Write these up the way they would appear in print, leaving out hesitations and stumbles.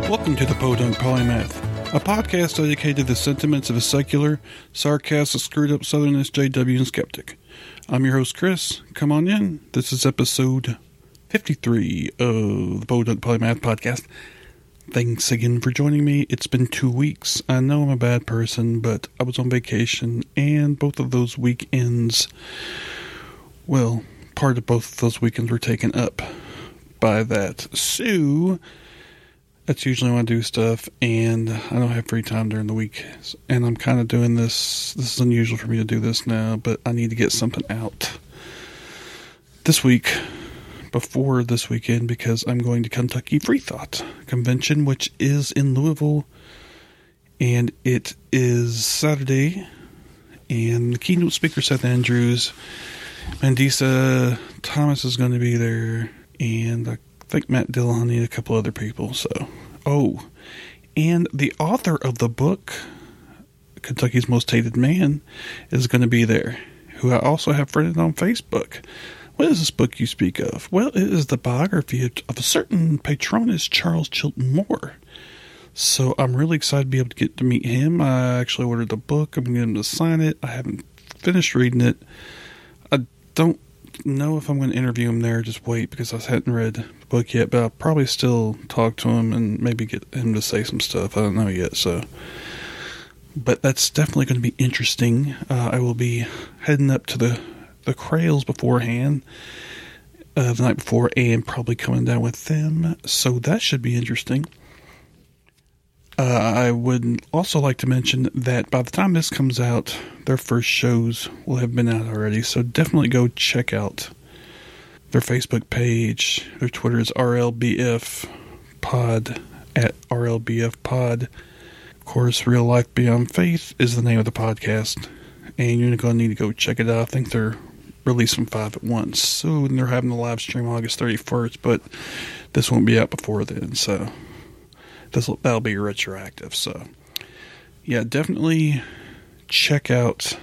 Welcome to the Podunk Polymath, a podcast dedicated to the sentiments of a secular, sarcastic, screwed-up Southernist JW and skeptic. I'm your host, Chris. Come on in. This is episode 53 of the Podunk Polymath podcast. Thanks again for joining me. It's been 2 weeks. I know I'm a bad person, but I was on vacation, and both of those weekends, well, part of both of those weekends were taken up by that. So that's usually when I do stuff, and I don't have free time during the week. And I'm kind of doing this. This is unusual for me to do this now, but I need to get something out this week, before this weekend, because I'm going to Kentucky Free Thought Convention, which is in Louisville, and it is Saturday, and the keynote speaker, Seth Andrews, Mandisa Thomas is going to be there, and I think Matt Dillahunty and a couple other people. And the author of the book, Kentucky's Most Hated Man, is going to be there, who I also have friended on Facebook. What is this book you speak of? Well, it is the biography of a certain patronus, Charles Chilton Moore. So I'm really excited to be able to get to meet him. I actually ordered the book. I'm going to get him to sign it. I haven't finished reading it. I don't know if I'm going to interview him there. Just wait, because I hadn't read the book yet. But I'll probably still talk to him and maybe get him to say some stuff. I don't know yet. But that's definitely going to be interesting. I will be heading up to the Crails beforehand, the night before, and probably coming down with them, so that should be interesting. I would also like to mention that by the time this comes out, their first shows will have been out already, so definitely go check out their Facebook page. Their Twitter is RLBF Pod, at RLBF Pod. Of course, Real Life Beyond Faith is the name of the podcast, and you're going to need to go check it out. I think they're releasing 5 at once, so they're having a live stream August 31st, but this won't be out before then, so that'll be retroactive. So yeah, definitely check out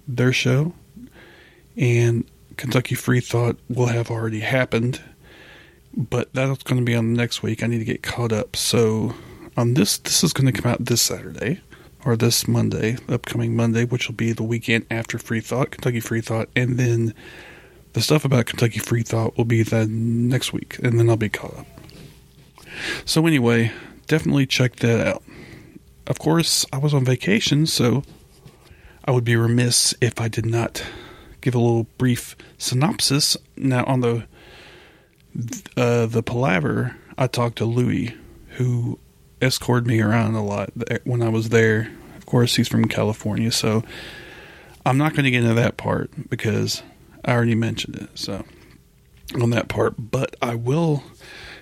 their show, and Kentucky Free Thought will have already happened, but that's going to be on the next week. I need to get caught up. So on this is going to come out this Saturday, or this Monday, upcoming Monday, which will be the weekend after Free Thought, Kentucky Free Thought, and then the stuff about Kentucky Free Thought will be the next week, and then I'll be caught up. So anyway, definitely check that out. Of course, I was on vacation, so I would be remiss if I did not give a little brief synopsis. Now, on the palaver, I talked to Louis, who escorted me around a lot when I was there. Of course, he's from California, so I'm not going to get into that part because I already mentioned it. So on that part, but I will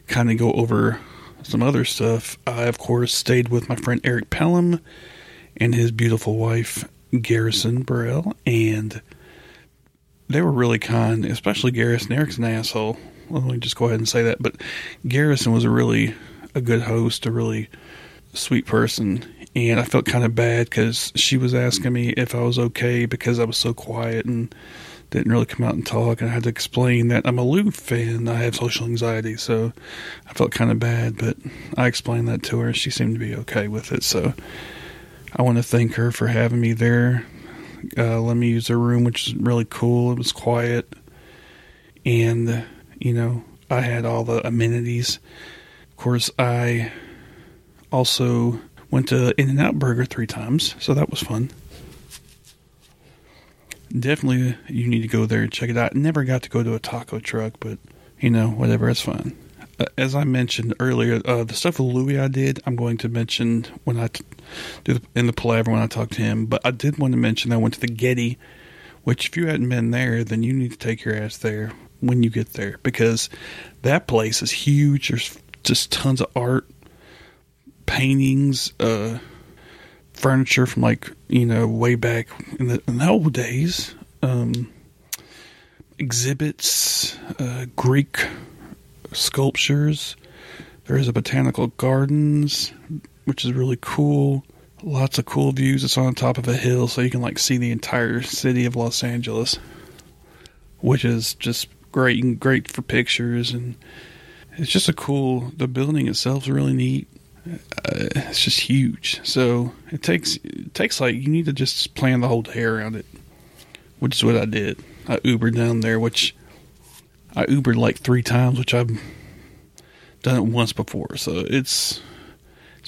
kind of go over some other stuff. I, of course, stayed with my friend Eric Pelham and his beautiful wife Garrison Burrell, and they were really kind, especially Garrison. Eric's an asshole. Let me just go ahead and say that, but Garrison was a good host, a really sweet person, and I felt kind of bad because she was asking me if I was okay because I was so quiet and didn't really come out and talk, and I had to explain that I'm a Lou fan. I have social anxiety, so I felt kind of bad, but I explained that to her, and she seemed to be okay with it, so I want to thank her for having me there. Let me use her room, which is really cool. It was quiet, and, I had all the amenities. Of course, I also went to In-N-Out Burger 3 times, so that was fun. Definitely, you need to go there and check it out. Never got to go to a taco truck, but, whatever, it's fun. As I mentioned earlier, the stuff with Louis I did, I'm going to mention when I do in the palaver when I talk to him, but I did want to mention I went to the Getty, which if you hadn't been there, then you need to take your ass there when you get there, because that place is huge. There's just tons of art, paintings, furniture from way back in the old days, exhibits, Greek sculptures. There's a botanical gardens, which is really cool. Lots of cool views. It's on top of a hill, so you can see the entire city of Los Angeles, which is just great and great for pictures. And it's just the building itself is really neat. It's just huge. So it takes like, you need to just plan the whole day around it, which is what I did. I Ubered down there, which I Ubered like 3 times, which I've done it once before. So it's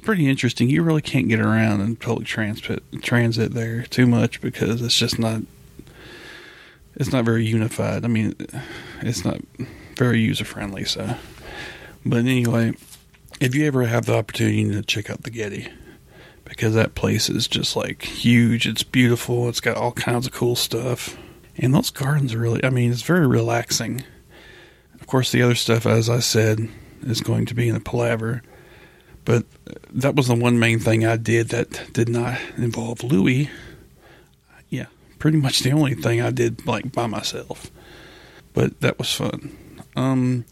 pretty interesting. You really can't get around in public transit there too much, because it's just not, it's not very unified. I mean, it's not very user friendly. So, but anyway, if you ever have the opportunity to check out the Getty, because that place is just like huge. It's beautiful. It's got all kinds of cool stuff. And those gardens are really, I mean, it's very relaxing. Of course, the other stuff, as I said, is going to be in the palaver. But that was the one main thing I did that did not involve Louis. Yeah, pretty much the only thing I did like by myself. But that was fun.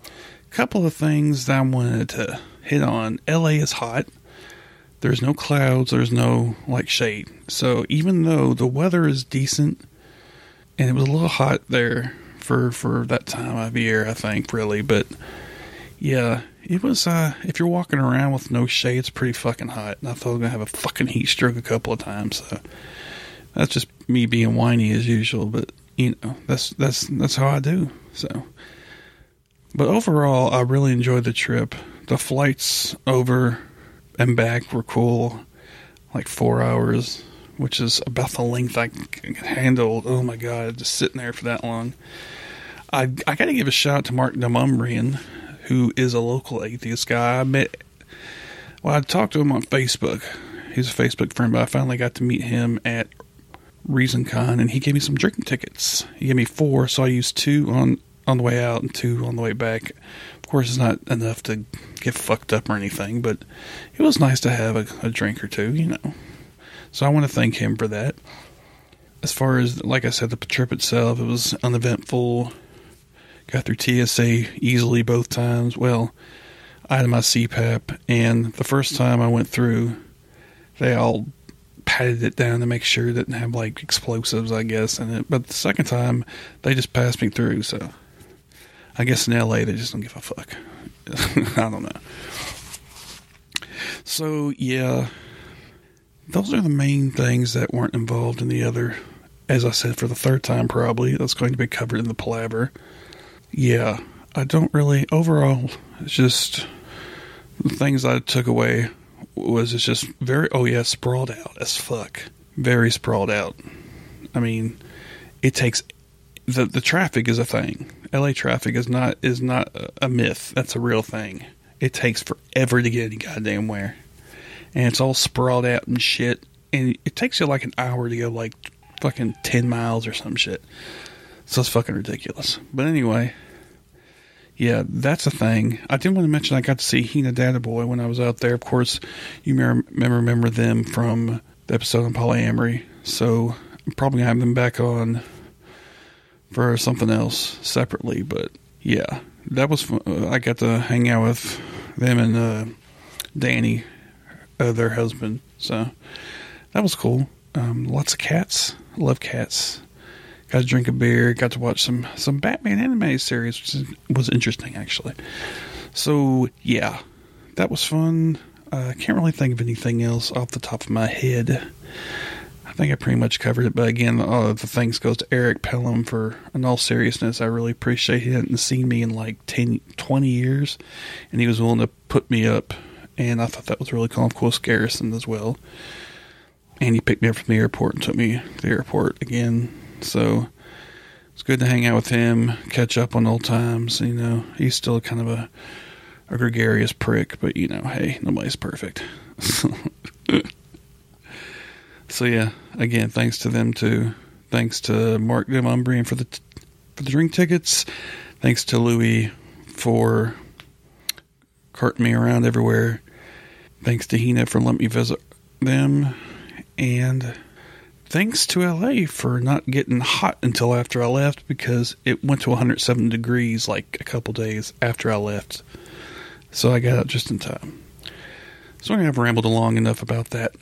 Couple of things that I wanted to hit on. LA is hot. There's no clouds. There's no like shade. So even though the weather is decent, and it was a little hot there for that time of year, I think, really. But yeah, it was, if you're walking around with no shade, it's pretty fucking hot. And I thought I was going to have a fucking heat stroke a couple of times. So that's just me being whiny as usual. But, you know, that's how I do. So, but overall, I really enjoyed the trip. The flights over and back were cool. Like 4 hours, which is about the length I can handle. Oh my God, just sitting there for that long. I got to give a shout out to Mark Demumbrian, who is a local atheist guy. I talked to him on Facebook. He's a Facebook friend, but I finally got to meet him at ReasonCon, and he gave me some drinking tickets. He gave me 4, so I used 2 on the way out and 2 on the way back. Of course, it's not enough to get fucked up or anything, but it was nice to have a drink or 2, you know. So I want to thank him for that. As far as, like I said, the trip itself, it was uneventful. Got through TSA easily both times. Well, I had my CPAP, and the first time I went through, they all patted it down to make sure it didn't have like explosives, I guess, in it. But the second time, they just passed me through. So I guess in LA, they just don't give a fuck. I don't know. So yeah, those are the main things that weren't involved in the other, as I said, for the 3rd time probably. That's going to be covered in the palaver. Yeah, I don't really, overall, it's just, the things I took away was it's just very, sprawled out as fuck. Very sprawled out. I mean, it takes, the traffic is a thing. LA traffic is not a myth. That's a real thing. It takes forever to get any goddamn where. And it's all sprawled out and shit. And it takes you like an hour to go like fucking 10 miles or some shit. So it's fucking ridiculous. But anyway, yeah, that's a thing. I did want to mention I got to see Hina Data Boy when I was out there. Of course, you remember them from the episode on polyamory. So I'm probably going to have them back on for something else separately. But yeah, that was fun. I got to hang out with them and Danny, their husband. So that was cool. Lots of cats. Love cats. Got to drink a beer. Got to watch some Batman anime series, which was interesting, actually. So, yeah, that was fun. I can't really think of anything else off the top of my head. I think I pretty much covered it. But again, the thanks goes to Eric Pelham for, in all seriousness, I really appreciate he hadn't seen me in like 20 years. And he was willing to put me up. And I thought that was really cool. Of course, Garrison as well. And he picked me up from the airport and took me to the airport again. So it's good to hang out with him, catch up on old times. You know, he's still kind of a gregarious prick, but you know, hey, nobody's perfect. So yeah, again, thanks to them too. Thanks to Mark Demumbrian for the drink tickets. Thanks to Louis for carting me around everywhere. Thanks to Hina for letting me visit them. And thanks to LA for not getting hot until after I left, because it went to 107 degrees like a couple days after I left. So I got out just in time. So I've rambled along enough about that.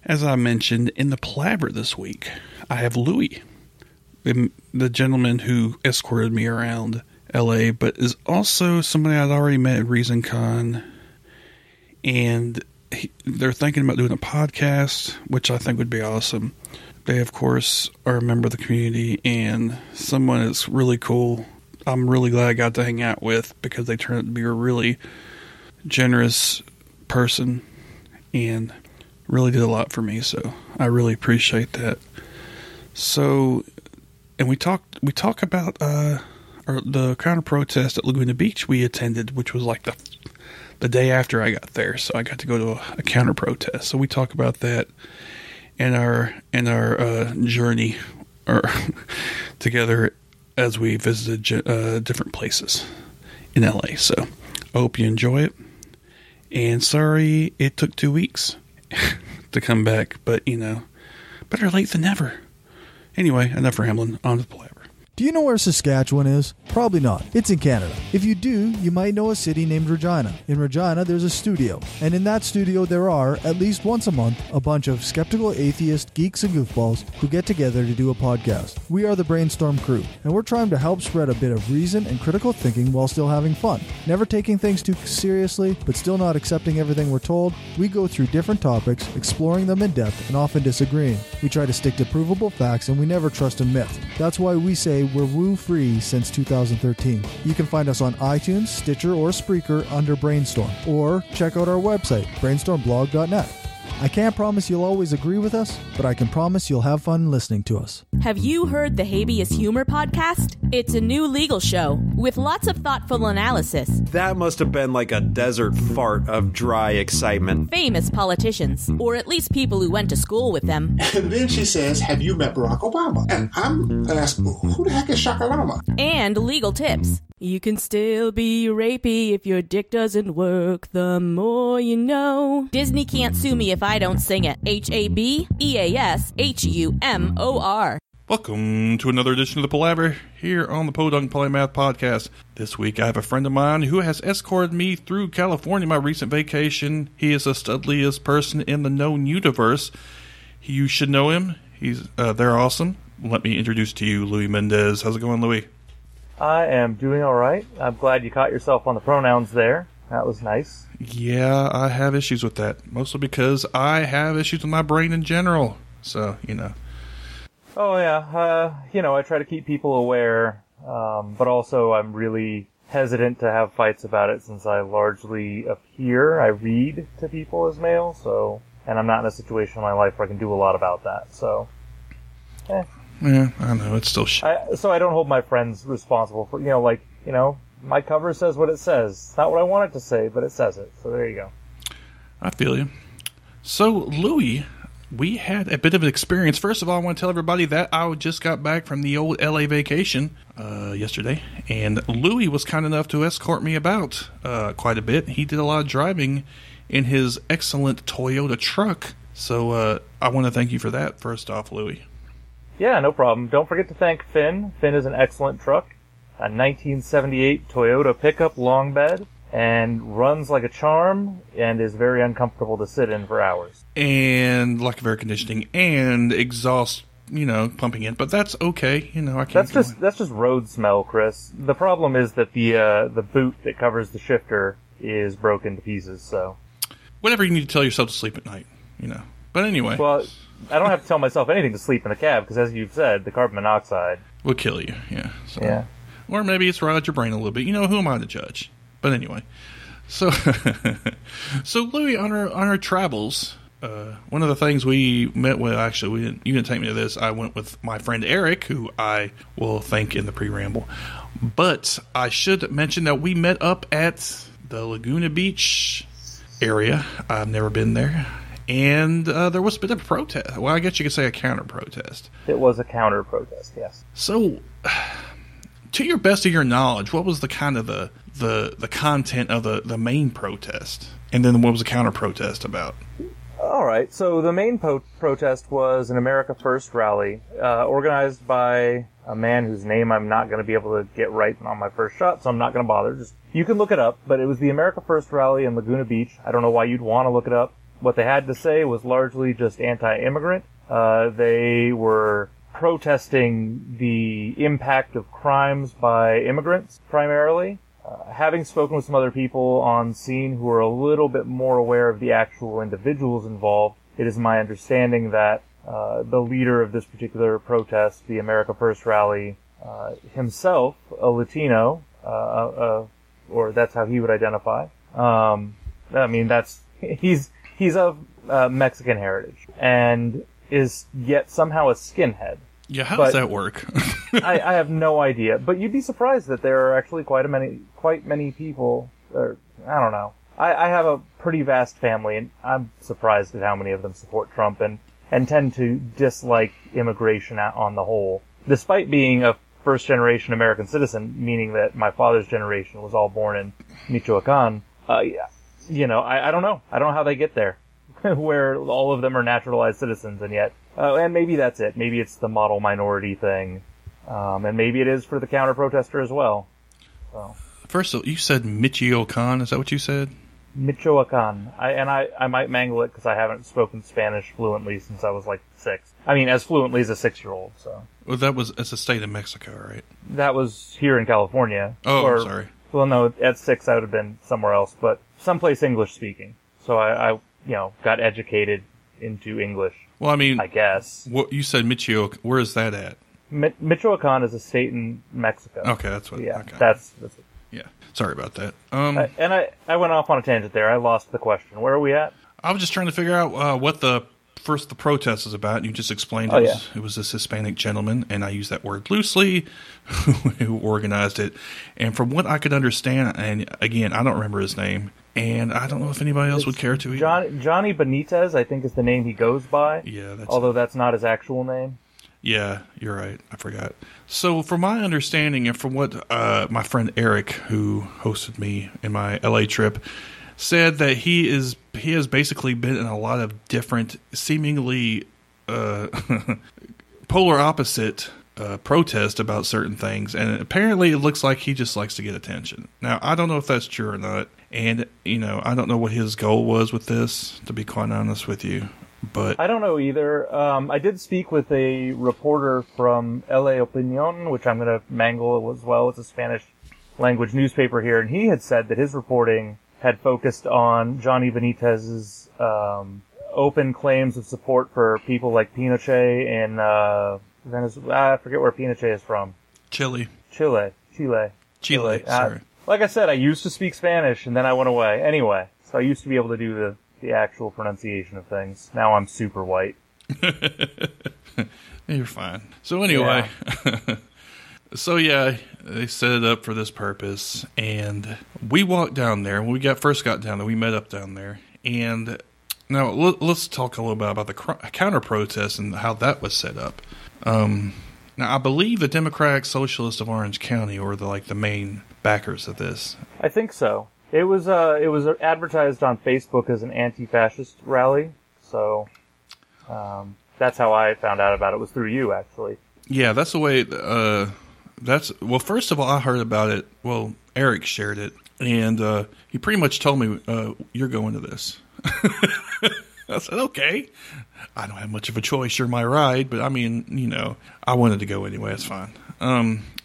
As I mentioned, in the palaver this week, I have Louis, the gentleman who escorted me around LA, but is also somebody I'd already met at ReasonCon. and they're thinking about doing a podcast, which I think would be awesome. They, of course, are a member of the community and someone that's really cool. I'm really glad I got to hang out with, because they turned out to be a really generous person and really did a lot for me. So I really appreciate that. So, and we talk about the counter protest at Laguna Beach we attended, which was like the day after I got there. So I got to go to a counter protest. So we talk about that and our journey together as we visited different places in LA. So I hope you enjoy it. And sorry it took 2 weeks to come back, but better late than never. Anyway, enough rambling. On to the palaver. Do you know where Saskatchewan is? Probably not. It's in Canada. If you do, you might know a city named Regina. In Regina, there's a studio. And in that studio, there are, at least once a month, a bunch of skeptical atheist geeks and goofballs who get together to do a podcast. We are the Brainstorm crew, and we're trying to help spread a bit of reason and critical thinking while still having fun. Never taking things too seriously, but still not accepting everything we're told. We go through different topics, exploring them in depth, and often disagreeing. We try to stick to provable facts, and we never trust a myth. That's why we say we're woo-free since 2013. You can find us on iTunes, Stitcher, or Spreaker under Brainstorm, or check out our website, brainstormblog.net. I can't promise you'll always agree with us, but I can promise you'll have fun listening to us. Have you heard the Habeas Humor podcast? It's a new legal show with lots of thoughtful analysis. That must have been like a desert fart of dry excitement. Famous politicians, or at least people who went to school with them. And then she says, have you met Barack Obama? And I'm asking, who the heck is Shakalama? And legal tips. You can still be rapey if your dick doesn't work. The more you know. Disney can't sue me if I don't sing it. HABEASHUMOR. Welcome to another edition of the Palaver here on the Podunk Polymath Podcast. This week I have a friend of mine who has escorted me through California my recent vacation. He is the studliest person in the known universe. You should know him. They're awesome. Let me introduce to you Louis Mendez. How's it going, Louis? I am doing all right. I'm glad you caught yourself on the pronouns there. That was nice. Yeah, I have issues with that. Mostly because I have issues with my brain in general. So, Oh, yeah. I try to keep people aware, but also I'm really hesitant to have fights about it since I largely appear. I read to people as male, and I'm not in a situation in my life where I can do a lot about that, so. Yeah, I know, it's still shit. So I don't hold my friends responsible for, my cover says what it says. It's not what I want it to say, but it says it. So there you go. I feel you. So, Louis, we had a bit of an experience. First of all, I want to tell everybody that I just got back from the old LA vacation yesterday, and Louis was kind enough to escort me about quite a bit. He did a lot of driving in his excellent Toyota truck, so I want to thank you for that, first off, Louis. Yeah, no problem. Don't forget to thank Finn. Finn is an excellent truck. A 1978 Toyota pickup long bed, and runs like a charm, and is very uncomfortable to sit in for hours. And lack of air conditioning, and exhaust, pumping in. But that's okay, I can't. That's just road smell, Chris. The problem is that the boot that covers the shifter is broken to pieces, so. Whatever you need to tell yourself to sleep at night, But anyway. Well, I don't have to tell myself anything to sleep in the cab, because as you've said, the carbon monoxide will kill you, yeah. So. Yeah. Or maybe it's right out your brain a little bit. Who am I to judge? But anyway. So, Louis, on our travels, one of the things we met with, actually, you didn't take me to this. I went with my friend Eric, who I will thank in the pre-ramble. But I should mention that we met up at the Laguna Beach area. I've never been there. And there was a bit of a protest. Well, I guess you could say a counter-protest. It was a counter-protest, yes. So, to your best of your knowledge, what was the kind of the content of the main protest? And then what was the counter-protest about? All right, so the main protest was an America First rally, organized by a man whose name I'm not going to be able to get right on my first shot, so I'm not going to bother. You can look it up, but it was the America First rally in Laguna Beach. I don't know why you'd want to look it up. What they had to say was largely just anti-immigrant. They were protesting the impact of crimes by immigrants, primarily. having spoken with some other people on scene who are a little bit more aware of the actual individuals involved, it is my understanding that the leader of this particular protest, the America First rally, himself, a Latino, or that's how he would identify. I mean, he's of Mexican heritage and is yet somehow a skinhead. Yeah, how does that work? I have no idea, but you'd be surprised that there are actually quite many people. Or, I don't know. I have a pretty vast family, and I'm surprised at how many of them support Trump and tend to dislike immigration on the whole, despite being a first-generation American citizen, meaning that my father's generation was all born in Michoacan. You know, I don't know. I don't know how they get there, where all of them are naturalized citizens, and yet, and maybe that's it. Maybe it's the model minority thing, and maybe it is for the counter-protester as well. So. First, you said Michoacan. Is that what you said? Michoacan. I might mangle it because I haven't spoken Spanish fluently since I was like 6. I mean, as fluently as a 6-year-old, so. Well, it's a state of Mexico, right? That was here in California. Oh, sorry. Well, no, at 6 I would have been somewhere else, but someplace English speaking. So I got educated into English. Well, I mean, I guess. What you said, Michoacan. Where is that at? Michoacan is a state in Mexico. Okay, that's what. Yeah, okay. that's it. Yeah, sorry about that. And I went off on a tangent there. I lost the question. Where are we at? I was just trying to figure out what the protest is about. And you just explained it was this Hispanic gentleman, and I use that word loosely, who organized it. And from what I could understand, and again, I don't remember his name, and I don't know if anybody else would care to. Johnny Benitez, I think, is the name he goes by. Yeah, although that's not his actual name. Yeah, you're right. I forgot. So, from my understanding and from what my friend Eric, who hosted me in my LA trip, said that he has basically been in a lot of different, seemingly polar opposite protests about certain things, and apparently it looks like he just likes to get attention. Now, I don't know if that's true or not, and I don't know what his goal was with this, to be quite honest with you. But I don't know either. I did speak with a reporter from LA Opinion, which I'm going to mangle as well. It's a Spanish language newspaper here, and he had said that his reporting had focused on Johnny Benitez's open claims of support for people like Pinochet in Venezuela. I forget where Pinochet is from. Chile. Sorry. Like I said, I used to speak Spanish, and then I went away. Anyway, so I used to be able to do the actual pronunciation of things. Now I'm super white. You're fine. So anyway, they set it up for this purpose, and we walked down there. When we first got down there, we met up down there, and now let's talk a little bit about the counter-protest and how that was set up. Now, I believe the Democratic Socialists of Orange County were the main backers of this. I think so. It was advertised on Facebook as an anti-fascist rally, so that's how I found out about it. Was through you, actually. Yeah, that's the way. First of all, I heard about it. Well, Eric shared it, and he pretty much told me, "You're going to this." I said, "Okay." I don't have much of a choice. You're my ride, but I mean, I wanted to go anyway. It's fine.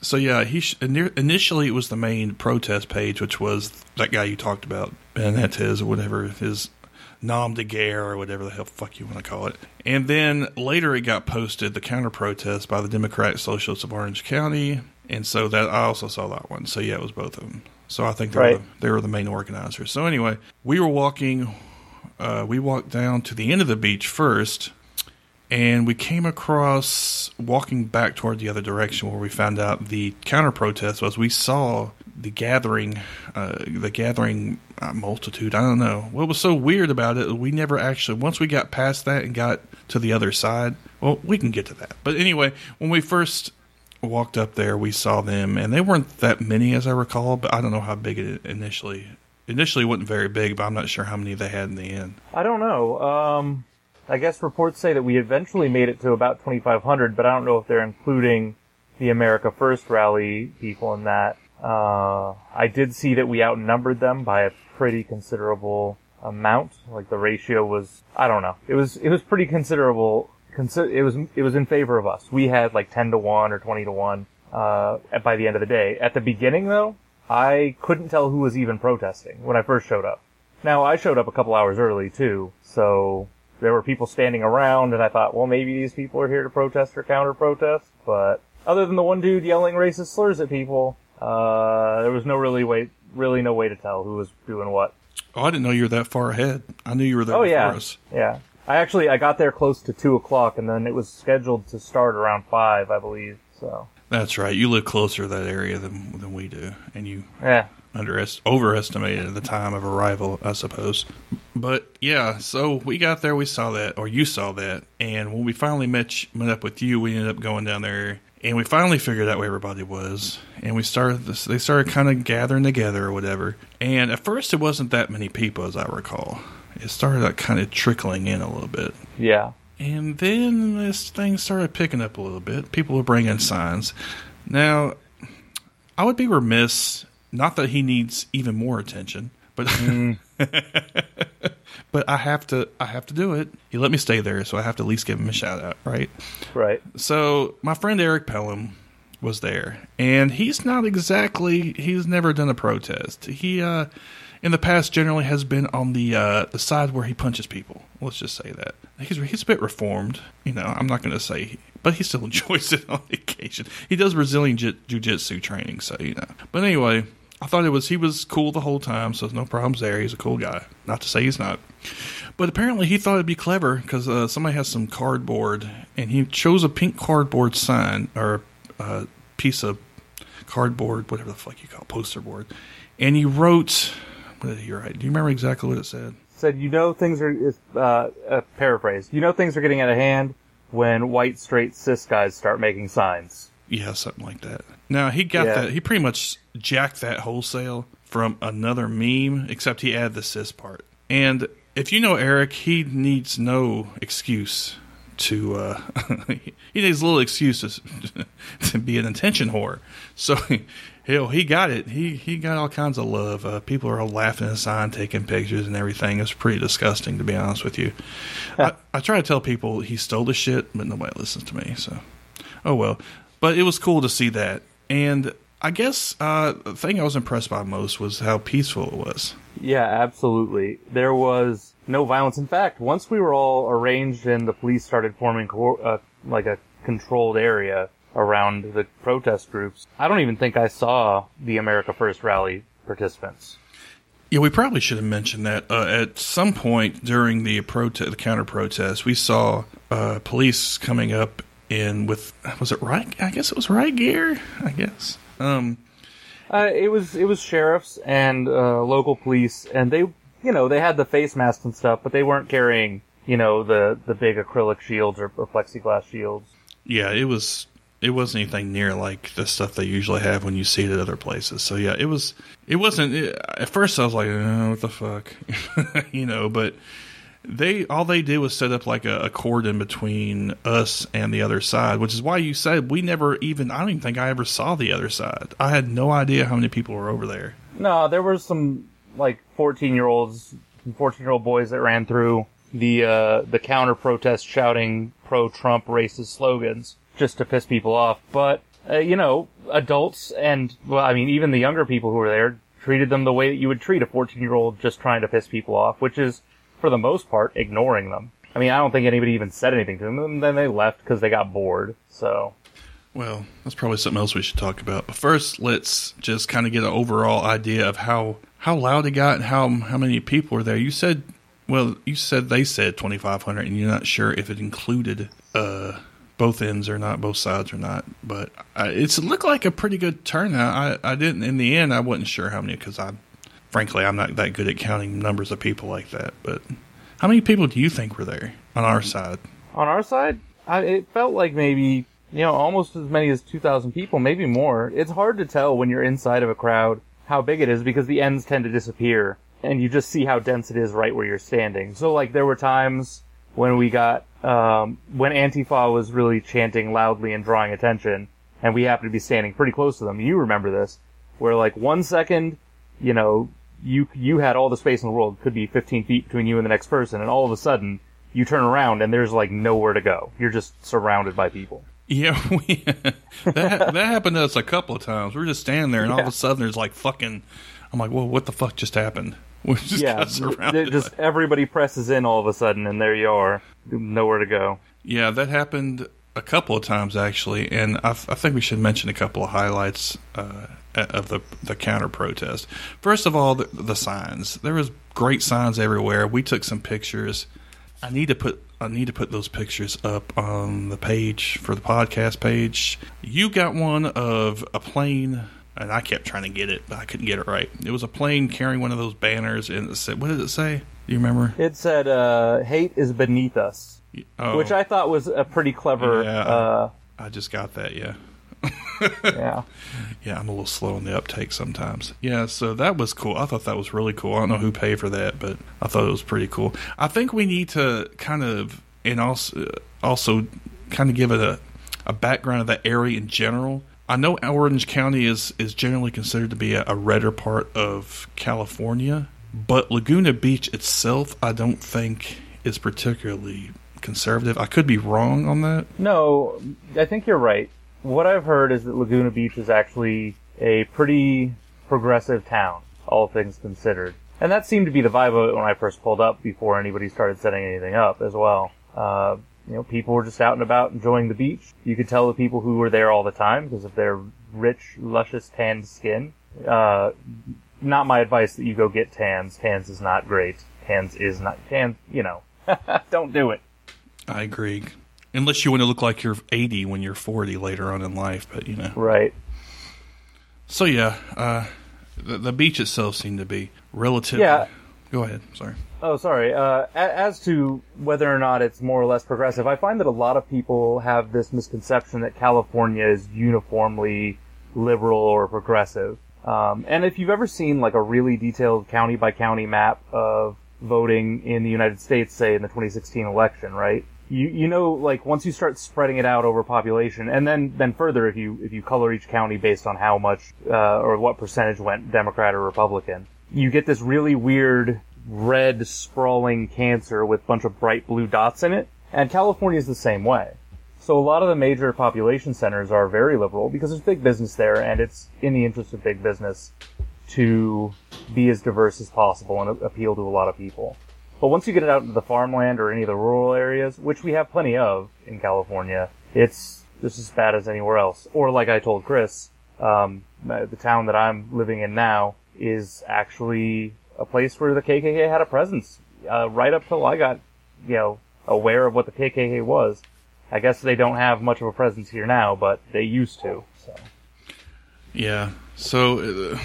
So yeah, initially it was the main protest page, which was that guy you talked about, Benitez or whatever, his nom de guerre or whatever the hell fuck you want to call it. And then later it got posted, the counter protest by the Democratic Socialists of Orange County, and so that I also saw that one. So yeah, it was both of them. So I think they were the main organizers. So anyway, we were walking. We walked down to the end of the beach first. And we came across, walking back toward the other direction, where we found out the counter-protest was. We saw the gathering multitude. I don't know. What was so weird about it, we never actually, once we got past that and got to the other side, well, we can get to that. But anyway, when we first walked up there, we saw them, and they weren't that many, as I recall, but I don't know how big it initially wasn't very big, but I'm not sure how many they had in the end. I don't know. I guess reports say that we eventually made it to about 2,500, but I don't know if they're including the America First rally people in that. I did see that we outnumbered them by a pretty considerable amount. Like the ratio was, I don't know. It was pretty considerable. It was in favor of us. We had like 10 to 1 or 20 to 1 by the end of the day. At the beginning, though, I couldn't tell who was even protesting when I first showed up. Now, I showed up a couple hours early, too, so there were people standing around, and I thought, well, maybe these people are here to protest or counter-protest, but other than the one dude yelling racist slurs at people, there was really no way to tell who was doing what. Oh, I didn't know you were that far ahead. I knew you were there before us. Yeah. I got there close to 2 o'clock, and then it was scheduled to start around 5, I believe, so. That's right. You live closer to that area than we do, and you overestimated the time of arrival, I suppose. But, yeah, so we got there, we saw that, or you saw that, and when we finally met up with you, we ended up going down there, and we finally figured out where everybody was, and they started kind of gathering together or whatever, and at first it wasn't that many people, as I recall. It started kind of trickling in a little bit. Yeah. And then this thing started picking up a little bit. People were bringing signs. Now, I would be remiss, not that he needs even more attention, but but I have to do it. He let me stay there, so I have to at least give him a shout out, right? Right. So my friend Eric Pelham was there, and he's never done a protest. He in the past generally has been on the side where he punches people. Let's just say that. He's a bit reformed, I'm not going to say, but he still enjoys it on occasion. He does Brazilian jiu-jitsu training, so But anyway, I thought he was cool the whole time, so there's no problems there. He's a cool guy. Not to say he's not. But apparently he thought it'd be clever because somebody has some cardboard, and he chose a pink cardboard sign, or a piece of cardboard, whatever the fuck you call it, poster board, and he wrote... What did he write? Do you remember exactly what it said? Said, things are, paraphrase, things are getting out of hand when white, straight, cis guys start making signs. Yeah, something like that. Now, he got that, he pretty much jacked that wholesale from another meme, except he added the cis part. And if you know Eric, he needs no excuse to, he needs little excuses to be an attention whore. So, hell, he got it. He got all kinds of love. People are all laughing aside, taking pictures and everything. It's pretty disgusting, to be honest with you. I try to tell people he stole the shit, but nobody listens to me, so. Oh, well. But it was cool to see that. And I guess the thing I was impressed by most was how peaceful it was. Yeah, absolutely. There was no violence. In fact, once we were all arranged and the police started forming like a controlled area around the protest groups, I don't even think I saw the America First rally participants. Yeah, we probably should have mentioned that. At some point during the counter-protest, we saw police coming up in with, was it riot? I guess it was riot gear, I guess. It was sheriffs and local police, and they had the face masks and stuff, but they weren't carrying, the big acrylic shields or plexiglass shields. Yeah, it wasn't anything near like the stuff they usually have when you see it at other places. So yeah, it wasn't, at first I was like, oh, what the fuck, but all they did was set up like a cordon between us and the other side, which is why you said I don't even think I ever saw the other side. I had no idea how many people were over there. No, there were some like 14-year-old boys that ran through the counter protest shouting pro-Trump racist slogans just to piss people off. But, adults and, even the younger people who were there treated them the way that you would treat a 14-year-old just trying to piss people off, which is, for the most part, ignoring them. I don't think anybody even said anything to them, and then they left because they got bored, so. Well, that's probably something else we should talk about. But first, let's just kind of get an overall idea of how loud it got and how many people were there. You said they said 2,500, and you're not sure if it included both ends or not, both sides or not. But it looked like a pretty good turnout. I didn't, in the end, I wasn't sure how many, because frankly, I'm not that good at counting numbers of people like that. But how many people do you think were there on our side? On our side, it felt like maybe, almost as many as 2,000 people, maybe more. It's hard to tell when you're inside of a crowd how big it is because the ends tend to disappear and you just see how dense it is right where you're standing. So, like, there were times when we got, when Antifa was really chanting loudly and drawing attention, and we happened to be standing pretty close to them. You remember this, where, like, 1 second, you had all the space in the world, could be 15 feet between you and the next person, and all of a sudden, you turn around and there's, like, nowhere to go. You're just surrounded by people. Yeah, that happened to us a couple of times. We were just standing there, and all of a sudden there's like fucking. I'm like, well, what the fuck just happened? We just got surrounded. Just everybody presses in all of a sudden, and there you are, nowhere to go. Yeah, that happened a couple of times actually, and I think we should mention a couple of highlights of the counter protest. First of all, the signs. There was great signs everywhere. We took some pictures. I need to put those pictures up on the page for the podcast page. You got one of a plane, and I kept trying to get it, but I couldn't get it right. It was a plane carrying one of those banners, and it said, what did it say? Do you remember? It said, hate is beneath us, which I thought was a pretty clever... Yeah, I just got that, yeah. Yeah. Yeah, I'm a little slow on the uptake sometimes. Yeah, so that was cool. I thought that was really cool. I don't know who paid for that, but I thought it was pretty cool. I think we need to kind of, and also kind of give it a background of the area in general. I know Orange County is generally considered to be a redder part of California, but Laguna Beach itself, I don't think is particularly conservative. I could be wrong on that. No, I think you're right. What I've heard is that Laguna Beach is actually a pretty progressive town, all things considered. And that seemed to be the vibe of it when I first pulled up before anybody started setting anything up as well. People were just out and about enjoying the beach. You could tell the people who were there all the time because of their rich, luscious tanned skin. Not my advice that you go get tans. Tans is not great. Tans, don't do it. I agree. Unless you want to look like you're 80 when you're 40 later on in life, but Right. So yeah, the beach itself seemed to be relatively... Yeah. Go ahead, sorry. Oh, sorry. As to whether or not it's more or less progressive, I find that a lot of people have this misconception that California is uniformly liberal or progressive. And if you've ever seen like a really detailed county by county map of voting in the United States, say in the 2016 election, right? You know, like once you start spreading it out over population, and then further, if you color each county based on how much or what percentage went Democrat or Republican, you get this really weird red sprawling cancer with a bunch of bright blue dots in it. And California is the same way. So a lot of the major population centers are very liberal because there's big business there, and it's in the interest of big business to be as diverse as possible and appeal to a lot of people. But once you get it out into the farmland or any of the rural areas, which we have plenty of in California, it's just as bad as anywhere else. Or like I told Chris, the town that I'm living in now is actually a place where the KKK had a presence. Right up till I got, aware of what the KKK was. I guess they don't have much of a presence here now, but they used to. So. Yeah. So...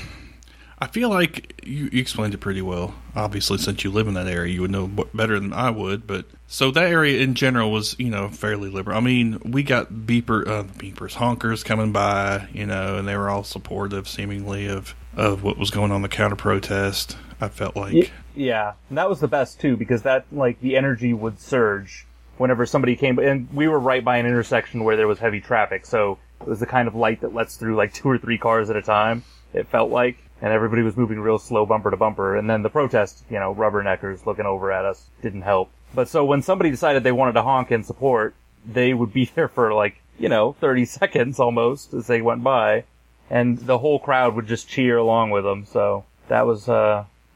I feel like you explained it pretty well. Obviously, since you live in that area, you would know better than I would. But so that area in general was, fairly liberal. I mean, we got honkers coming by, and they were all supportive, seemingly, of what was going on in the counter protest. I felt like, yeah, and that was the best too, because that the energy would surge whenever somebody came, and we were right by an intersection where there was heavy traffic, so it was the kind of light that lets through 2 or 3 cars at a time. It felt like. And everybody was moving real slow bumper to bumper. And then the protest, rubberneckers looking over at us didn't help. But so when somebody decided they wanted to honk in support, they would be there for 30 seconds almost as they went by. And the whole crowd would just cheer along with them. So that was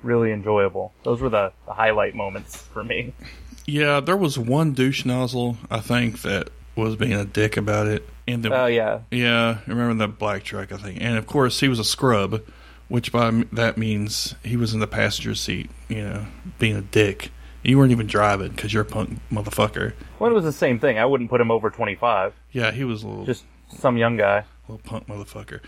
really enjoyable. Those were the highlight moments for me. Yeah, there was one douche nozzle, I think, that was being a dick about it. And yeah. Yeah, I remember that black truck, I think. And of course, he was a scrub. Which by that means he was in the passenger seat, being a dick. You weren't even driving because you're a punk motherfucker. Well, it was the same thing. I wouldn't put him over 25. Yeah, he was just some young guy. Little punk motherfucker.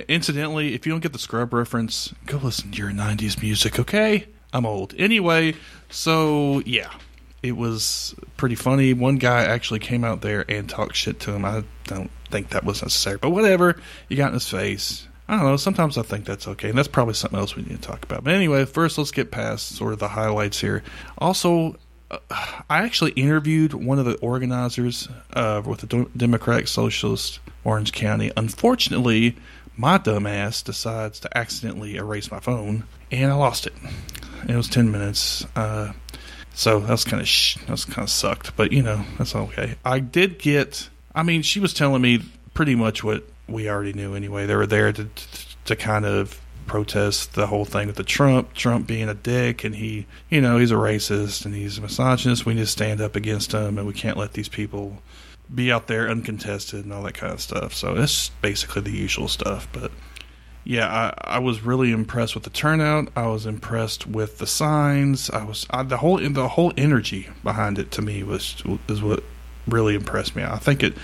Incidentally, if you don't get the scrub reference, go listen to your 90s music, okay? I'm old. Anyway, so, yeah. It was pretty funny. One guy actually came out there and talked shit to him. I don't think that was necessary. But whatever. You got in his face. I don't know, sometimes I think that's okay, and that's probably something else we need to talk about. But anyway, first let's get past sort of the highlights here. Also, I actually interviewed one of the organizers with the Democratic Socialist Orange County. Unfortunately, my dumbass decides to accidentally erase my phone, and I lost it. It was 10 minutes, so that's kind of sucked, but that's okay. I I mean, she was telling me pretty much what we already knew anyway. They were there to kind of protest the whole thing with the Trump being a dick, and he, he's a racist and he's a misogynist. We need to stand up against him, and we can't let these people be out there uncontested and all that kind of stuff. So it's basically the usual stuff. But yeah, I was really impressed with the turnout. I was impressed with the signs. The whole energy behind it to me is what really impressed me. I think it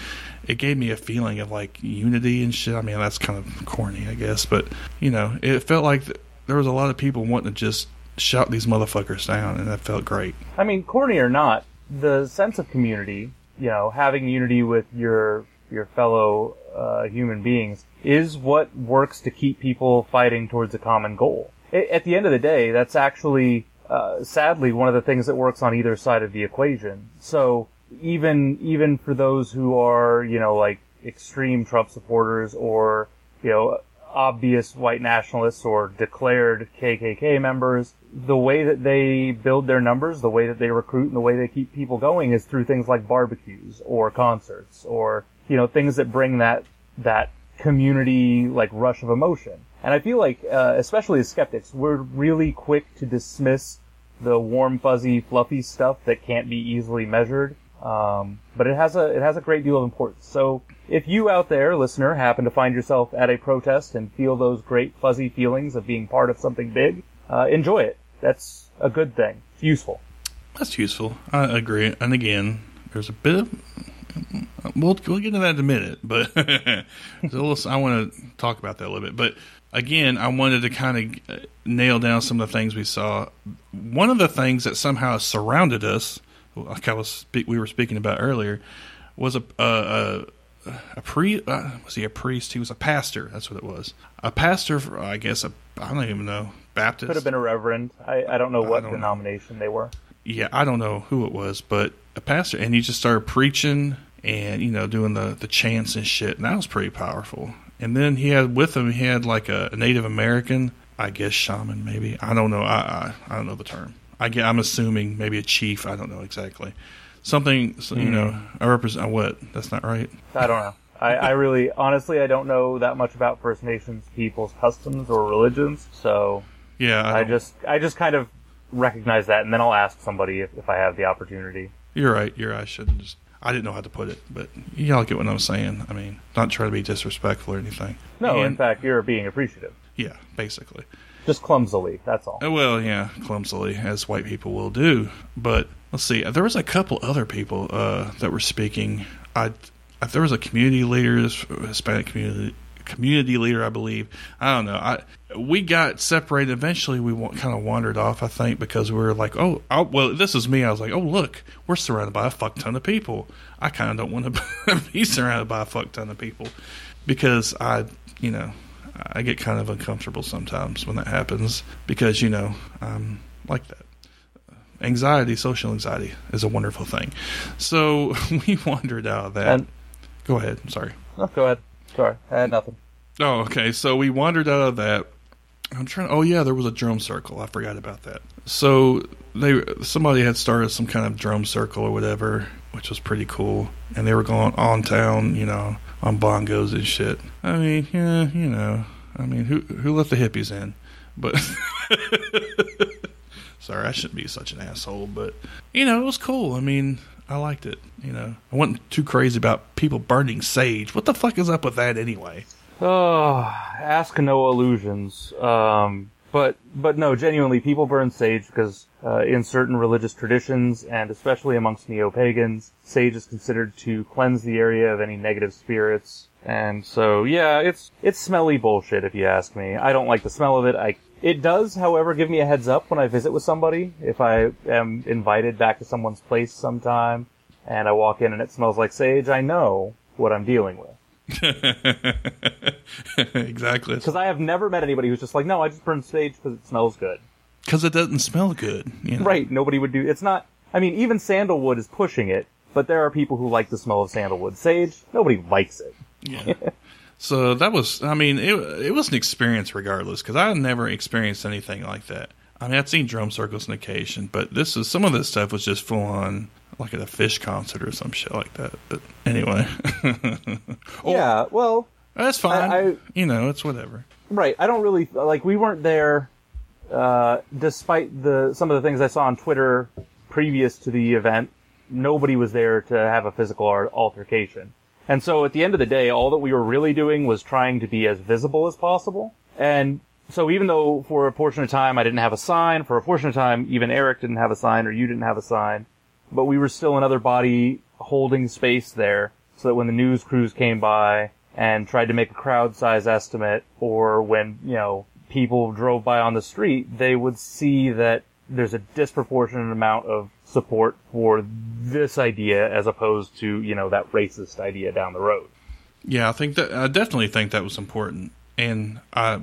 gave me a feeling of like unity and shit. I mean, that's kind of corny, I guess, but it felt like there was a lot of people wanting to just shout these motherfuckers down, and that felt great. I mean, corny or not, the sense of community, having unity with your fellow human beings is what works to keep people fighting towards a common goal. At the end of the day, that's actually, sadly, one of the things that works on either side of the equation. So even for those who are, like extreme Trump supporters or, obvious white nationalists or declared KKK members, the way that they build their numbers, the way that they recruit, and the way they keep people going is through things like barbecues or concerts or, things that bring that community, like, rush of emotion. And I feel like, especially as skeptics, we're really quick to dismiss the warm, fuzzy, fluffy stuff that can't be easily measured. But it has a great deal of importance. So if you out there, listener, happen to find yourself at a protest and feel those great fuzzy feelings of being part of something big, enjoy it. That's a good thing. It's useful. That's useful. I agree. And again, there's a bit of... We'll get into that in a minute, but I want to talk about that a little bit. But again, I wanted to kind of nail down some of the things we saw. One of the things that somehow surrounded us, like we were speaking about earlier, was a priest. Was he a priest? He was a pastor. That's what it was. A pastor, I guess. I don't even know. Baptist. Could have been a reverend. I don't know what denomination they were. Yeah, I don't know who it was, but a pastor, and he just started preaching and doing the chants and shit, and that was pretty powerful. And then he had like a Native American, I guess shaman, maybe. I don't know. I don't know the term. I'm assuming maybe a chief. I don't know exactly. Something, I represent what? That's not right. I don't know. I really, honestly, I don't know that much about First Nations people's customs or religions. So yeah, I just kind of recognize that, and then I'll ask somebody if I have the opportunity. You're right. I didn't know how to put it, but y'all get what I'm saying. I mean, not trying to be disrespectful or anything. No, in fact, you're being appreciative. Yeah, basically. Just clumsily, that's all. Well, yeah, clumsily, as white people will do. But let's see, there was a couple other people that were speaking. There was a community leader, Hispanic community leader, I believe. I don't know. We got separated. Eventually, we kind of wandered off, I think, because we were like, well, this is me. I was like, oh, look, we're surrounded by a fuck ton of people. I kind of don't want to be surrounded by a fuck ton of people because I get kind of uncomfortable sometimes when that happens because, I'm like that. Social anxiety is a wonderful thing. So we wandered out of that. Go ahead. I'm sorry. No, go ahead. Sorry. I had nothing. Oh, okay. So we wandered out of that. There was a drum circle. I forgot about that. So somebody had started some kind of drum circle or whatever, which was pretty cool. And they were going on town, on bongos and shit. I mean, yeah, who let the hippies in? But sorry, I shouldn't be such an asshole, but it was cool. I mean, I liked it. I wasn't too crazy about people burning sage. What the fuck is up with that anyway? Oh, ask no illusions. But no, genuinely, people burn sage because in certain religious traditions, and especially amongst neo-pagans, sage is considered to cleanse the area of any negative spirits. And so, yeah, it's smelly bullshit if you ask me. I don't like the smell of it. It does, however, give me a heads up when I visit with somebody. If I am invited back to someone's place sometime, and I walk in and it smells like sage, I know what I'm dealing with. Exactly. Because I have never met anybody who's just like, no, I just burn sage because it smells good. Because it doesn't smell good. Right, nobody would do... It's not... I mean, even sandalwood is pushing it, but there are people who like the smell of sandalwood. Sage, nobody likes it. Yeah. So that was... I mean, it was an experience regardless, because I had never experienced anything like that. I mean, I'd seen drum circles on occasion, but some of this stuff was just full on... like at a Fish concert or some shit like that. But anyway. Yeah, well... That's fine. It's whatever. Right. I don't really... Like, we weren't there, despite some of the things I saw on Twitter previous to the event. Nobody was there to have a physical altercation. And so at the end of the day, all that we were really doing was trying to be as visible as possible. And so even though for a portion of time I didn't have a sign, for a portion of time even Eric didn't have a sign or you didn't have a sign, but we were still another body holding space there so that when the news crews came by and tried to make a crowd size estimate, or when, people drove by on the street, they would see that there's a disproportionate amount of support for this idea as opposed to, that racist idea down the road. Yeah, I definitely think that was important. And I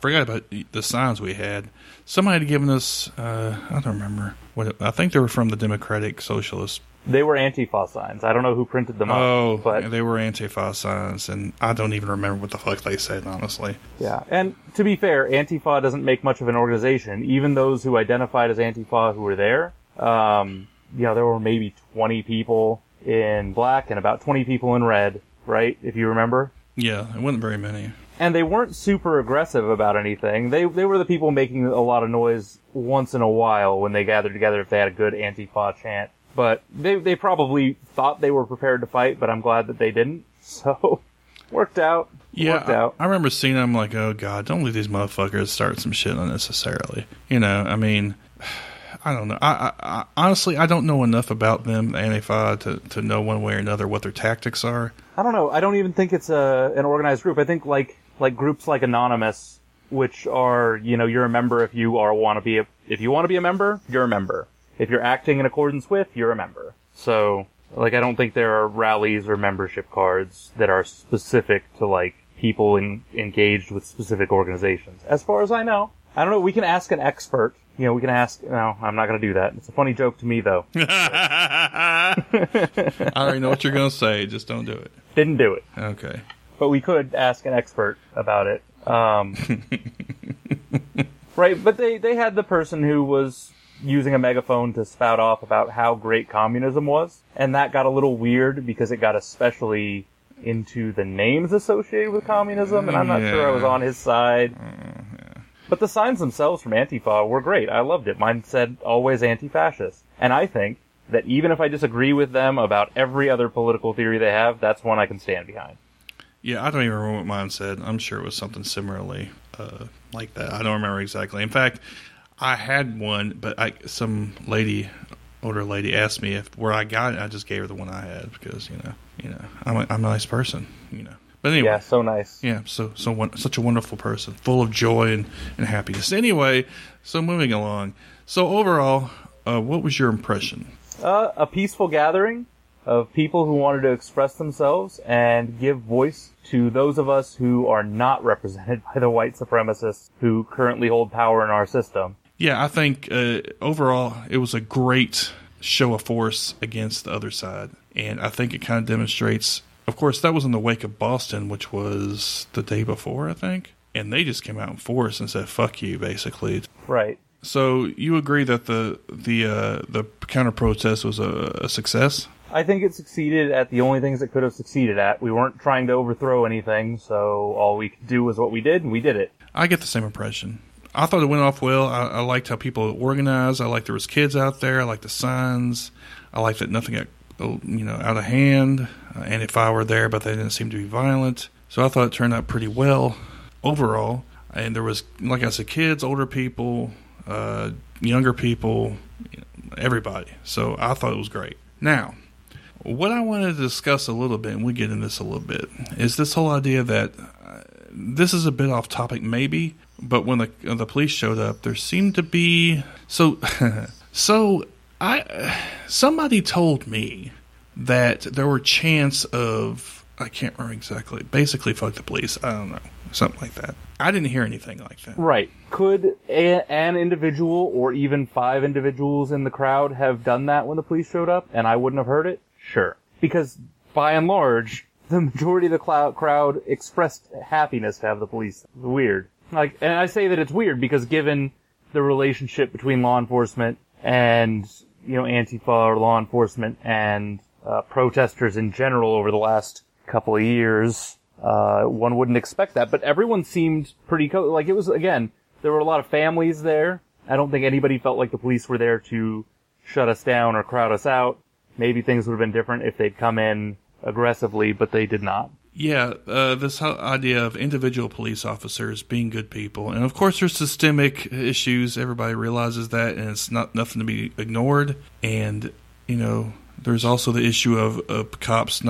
forgot about the signs we had. Somebody had given us, I don't remember I think they were from the Democratic Socialist. They were Antifa signs. I don't know who printed them up. But they were Antifa signs, and I don't even remember what the fuck they said, honestly. Yeah, and to be fair, Antifa doesn't make much of an organization. Even those who identified as Antifa who were there, there were maybe 20 people in black and about 20 people in red, right? If you remember? Yeah, it wasn't very many. And they weren't super aggressive about anything. They were the people making a lot of noise once in a while when they gathered together if they had a good Antifa chant. But they probably thought they were prepared to fight, but I'm glad that they didn't. So, worked out. Yeah, I remember seeing them like, oh God, don't let these motherfuckers start some shit unnecessarily. I don't know. I honestly, I don't know enough about them, Antifa, to know one way or another what their tactics are. I don't know. I don't even think it's an organized group. I think like groups like Anonymous, which are, you're a member if you want to be a member, you're a member. If you're acting in accordance with, you're a member. So, I don't think there are rallies or membership cards that are specific to, people engaged with specific organizations. As far as I know. I don't know, we can ask an expert. No, I'm not going to do that. It's a funny joke to me, though. I already know what you're going to say. Just don't do it. Didn't do it. Okay. But we could ask an expert about it. Right, but they had the person who was using a megaphone to spout off about how great communism was, and that got a little weird because it got especially into the names associated with communism, and I'm not sure I was on his side. But the signs themselves from Antifa were great. I loved it. Mine said, always anti-fascist. And I think that even if I disagree with them about every other political theory they have, that's one I can stand behind. Yeah, I don't even remember what mine said. I'm sure it was something similarly like that. I don't remember exactly. In fact, I had one, but some older lady asked me where I got it. I just gave her the one I had because I'm a nice person. But anyway, yeah, so nice. Yeah, such a wonderful person, full of joy and happiness. Anyway, so moving along. So overall, what was your impression? A peaceful gathering of people who wanted to express themselves and give voice to those of us who are not represented by the white supremacists who currently hold power in our system. Yeah, I think overall it was a great show of force against the other side. And I think it kind of demonstrates, of course, that was in the wake of Boston, which was the day before, I think. And they just came out in force and said, fuck you, basically. Right. So you agree that the counter-protest was a success? I think it succeeded at the only things it could have succeeded at. We weren't trying to overthrow anything, so all we could do was what we did, and we did it. I get the same impression. I thought it went off well. I liked how people organized. I liked there was kids out there. I liked the signs. I liked that nothing got out of hand. And if I were there, but they didn't seem to be violent. So I thought it turned out pretty well overall. And there was, like I said, kids, older people, younger people, everybody. So I thought it was great. Now, what I wanted to discuss a little bit, and we get into this a little bit, is this whole idea that this is a bit off topic maybe, but when the police showed up, there seemed to be somebody told me that there were chants of, I can't remember exactly, basically fuck the police. I don't know, something like that. I didn't hear anything like that. Right. Could an individual or even 5 individuals in the crowd have done that when the police showed up and I wouldn't have heard it? Sure. Because by and large, the majority of the crowd expressed happiness to have the police. It's weird. And I say that it's weird because given the relationship between law enforcement and, Antifa or law enforcement and protesters in general over the last couple of years, one wouldn't expect that. But everyone seemed pretty it was, again, there were a lot of families there. I don't think anybody felt like the police were there to shut us down or crowd us out. Maybe things would have been different if they'd come in aggressively, but they did not. Yeah, this whole idea of individual police officers being good people. And of course there's systemic issues. Everybody realizes that, and it's nothing to be ignored. And, there's also the issue of cops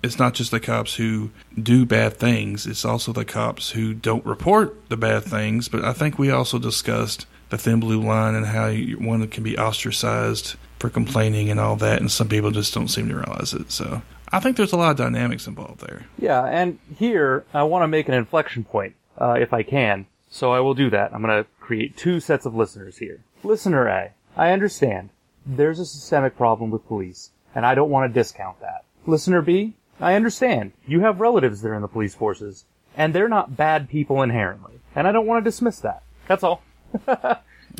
it's not just the cops who do bad things. It's also the cops who don't report the bad things. But I think we also discussed the thin blue line and how one can be ostracized for complaining and all that. And some people just don't seem to realize it. So I think there's a lot of dynamics involved there. Yeah, and here I want to make an inflection point, if I can. So I will do that. I'm going to create 2 sets of listeners here. Listener A, I understand. There's a systemic problem with police, and I don't want to discount that. Listener B, I understand. You have relatives that are in the police forces, and they're not bad people inherently. And I don't want to dismiss that. That's all.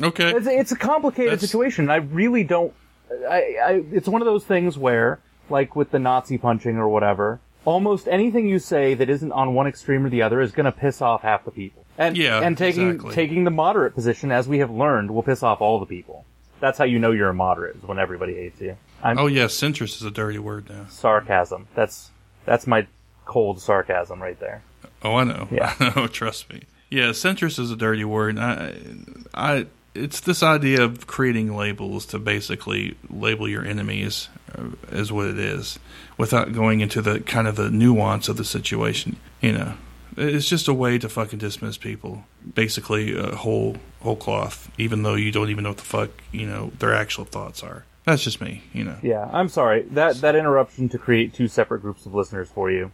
Okay. It's a complicated situation. I really don't... it's one of those things where, like with the Nazi punching or whatever, almost anything you say that isn't on one extreme or the other is going to piss off half the people. And taking the moderate position, as we have learned, will piss off all the people. That's how you know you're a moderate, is when everybody hates you. Centrist is a dirty word now. Sarcasm. That's my cold sarcasm right there. Oh, I know. Yeah. I know, trust me. Yeah, centrist is a dirty word. It's this idea of creating labels to basically label your enemies is what it is, without going into the kind of the nuance of the situation. It's just a way to fucking dismiss people, basically whole cloth, even though you don't even know what the fuck their actual thoughts are. That's just me, Yeah, I'm sorry. That interruption to create 2 separate groups of listeners for you.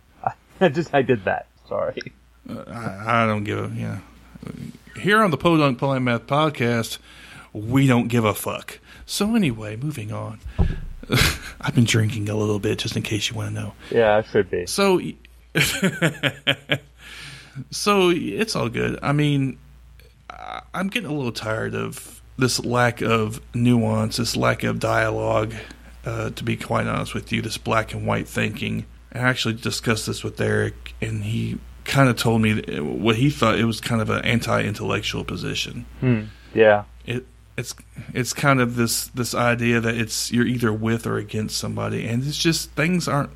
I did that. Sorry. I don't give a Here on the Podunk Polite Math podcast, we don't give a fuck. So anyway, moving on. I've been drinking a little bit, just in case you want to know. Yeah, I should be. So it's all good. I mean, I'm getting a little tired of this lack of nuance, this lack of dialogue, to be quite honest with you, this black and white thinking. I actually discussed this with Eric, and he kind of told me what he thought it was kind of an anti-intellectual position. Yeah. It's kind of this idea that you're either with or against somebody, and it's just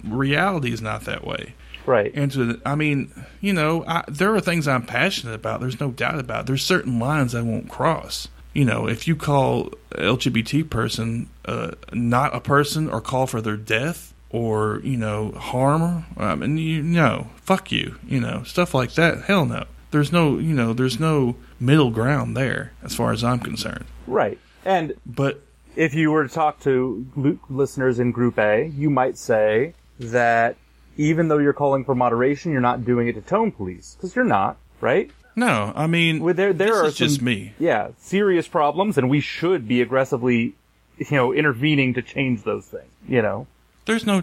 reality is not that way. Right. And there are things I'm passionate about. There's no doubt about it. There's certain lines I won't cross. If you call LGBT person not a person, or call for their death, or harm, fuck you, stuff like that. Hell no. There's no middle ground there as far as I'm concerned. Right. But if you were to talk to listeners in Group A, you might say that even though you're calling for moderation, you're not doing it to tone police, because you're not, right? No, I mean, there are just me. Yeah, serious problems, and we should be aggressively, intervening to change those things. There's no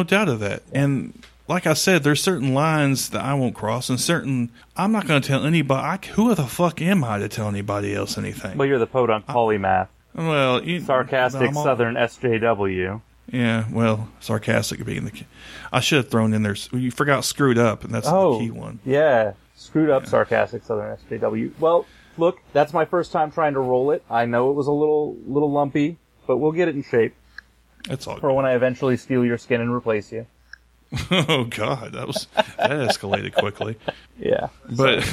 doubt of that, and like I said, there's certain lines that I won't cross, and I'm not going to tell anybody. Who the fuck am I to tell anybody else anything? Well, you're the podunk polymath. Well, sarcastic Southern SJW. Yeah, well, sarcastic being the key. I should have thrown in there. You forgot screwed up, and that's the key one. Yeah, screwed up, sarcastic Southern SJW. Well, look, that's my first time trying to roll it. I know it was a little lumpy, but we'll get it in shape. That's all. For when I eventually steal your skin and replace you. Oh God, that escalated quickly. Yeah, but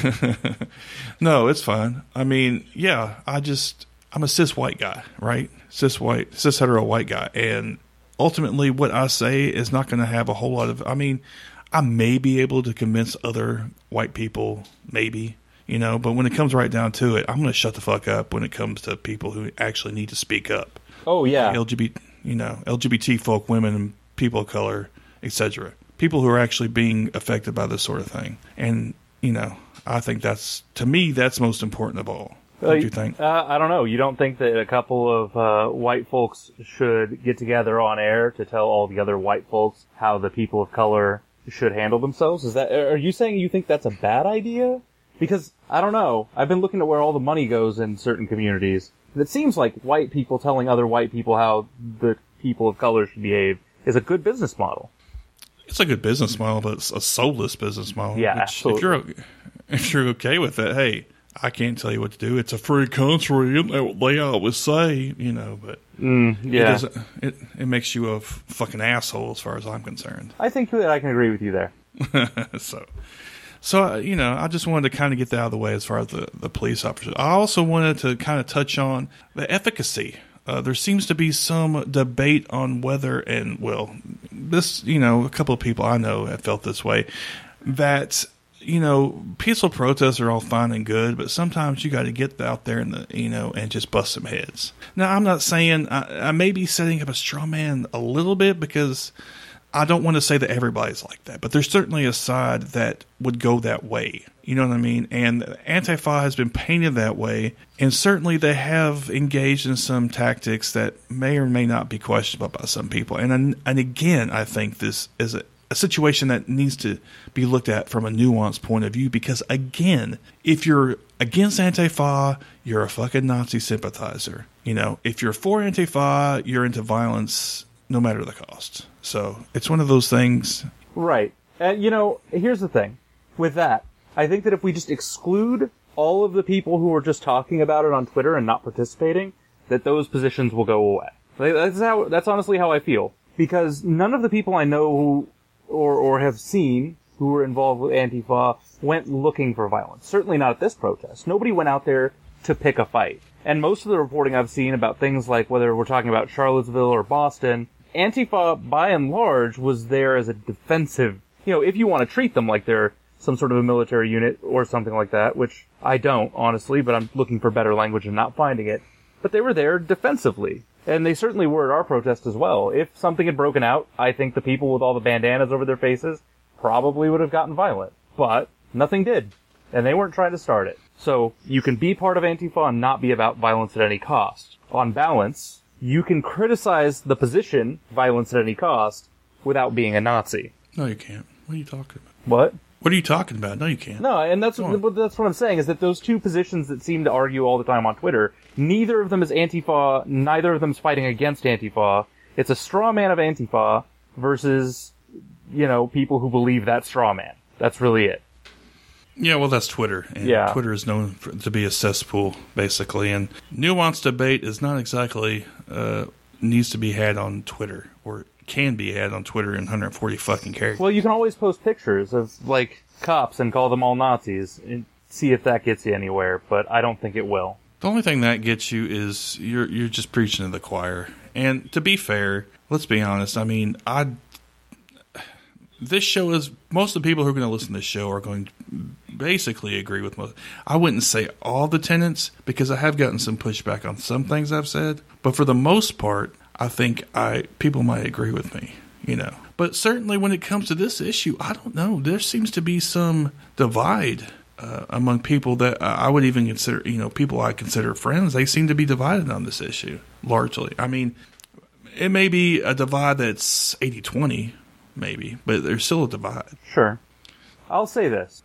no, it's fine. I mean, yeah, I'm a cis white guy, right? Cis hetero white guy, and ultimately, what I say is not going to have a whole lot of. I mean, I may be able to convince other white people, maybe, but when it comes right down to it, I'm going to shut the fuck up when it comes to people who actually need to speak up. Oh yeah, like LGBT folk, women, and people of color, etc. People who are actually being affected by this sort of thing. And, I think that's most important of all. What do you think? I don't know. You don't think that a couple of white folks should get together on air to tell all the other white folks how the people of color should handle themselves? Are you saying you think that's a bad idea? Because, I don't know. I've been looking at where all the money goes in certain communities. And it seems like white people telling other white people how the people of color should behave is a good business model. It's a good business model, but it's a soulless business model. Yeah, absolutely. If you're okay with it, hey, I can't tell you what to do. It's a free country, isn't that what they always say? But it makes you a fucking asshole as far as I'm concerned. I think that I can agree with you there. So I just wanted to kind of get that out of the way as far as the police officers. I also wanted to kind of touch on the efficacy. There seems to be some debate on whether, and well, this, a couple of people I know have felt this way, that peaceful protests are all fine and good, but sometimes you got to get out there and just bust some heads. Now, I'm not saying I may be setting up a straw man a little bit, because I don't want to say that everybody's like that, but there's certainly a side that would go that way. You know what I mean? And Antifa has been painted that way, and certainly they have engaged in some tactics that may or may not be questionable by some people. And again, I think this is a situation that needs to be looked at from a nuanced point of view, because again, if you're against Antifa, you're a fucking Nazi sympathizer. If you're for Antifa, you're into violence no matter the cost. So it's one of those things. Right. Here's the thing with that. I think that if we just exclude all of the people who are just talking about it on Twitter and not participating, that those positions will go away. That's honestly how I feel. Because none of the people I know who or have seen who were involved with Antifa went looking for violence. Certainly not at this protest. Nobody went out there to pick a fight. And most of the reporting I've seen about things like whether we're talking about Charlottesville or Boston, Antifa, by and large, was there as a defensive, if you want to treat them like they're some sort of a military unit or something like that, which I don't, honestly, but I'm looking for better language and not finding it. But they were there defensively. And they certainly were at our protest as well. If something had broken out, I think the people with all the bandanas over their faces probably would have gotten violent. But nothing did. And they weren't trying to start it. So you can be part of Antifa and not be about violence at any cost. On balance, you can criticize the position, violence at any cost, without being a Nazi. No, you can't. What are you talking about? What? What are you talking about? No, you can't. No, and that's what I'm saying, is that those two positions that seem to argue all the time on Twitter, neither of them is Antifa, neither of them is fighting against Antifa. It's a straw man of Antifa versus, people who believe that straw man. That's really it. Yeah, well, that's Twitter. And Twitter is known to be a cesspool, basically. And nuanced debate is not exactly needs to be had on Twitter, or can be had on Twitter in 140 fucking characters. Well, you can always post pictures of, cops and call them all Nazis and see if that gets you anywhere, but I don't think it will. The only thing that gets you is you're just preaching to the choir. And to be fair, let's be honest, this show is, most of the people who are going to listen to this show are going to basically agree with most. I wouldn't say all the tenets, because I have gotten some pushback on some things I've said, but for the most part, I think people might agree with me, But certainly when it comes to this issue, I don't know. There seems to be some divide among people that I would even consider, people I consider friends. They seem to be divided on this issue, largely. It may be a divide that's 80-20, maybe, but there's still a divide. Sure. I'll say this.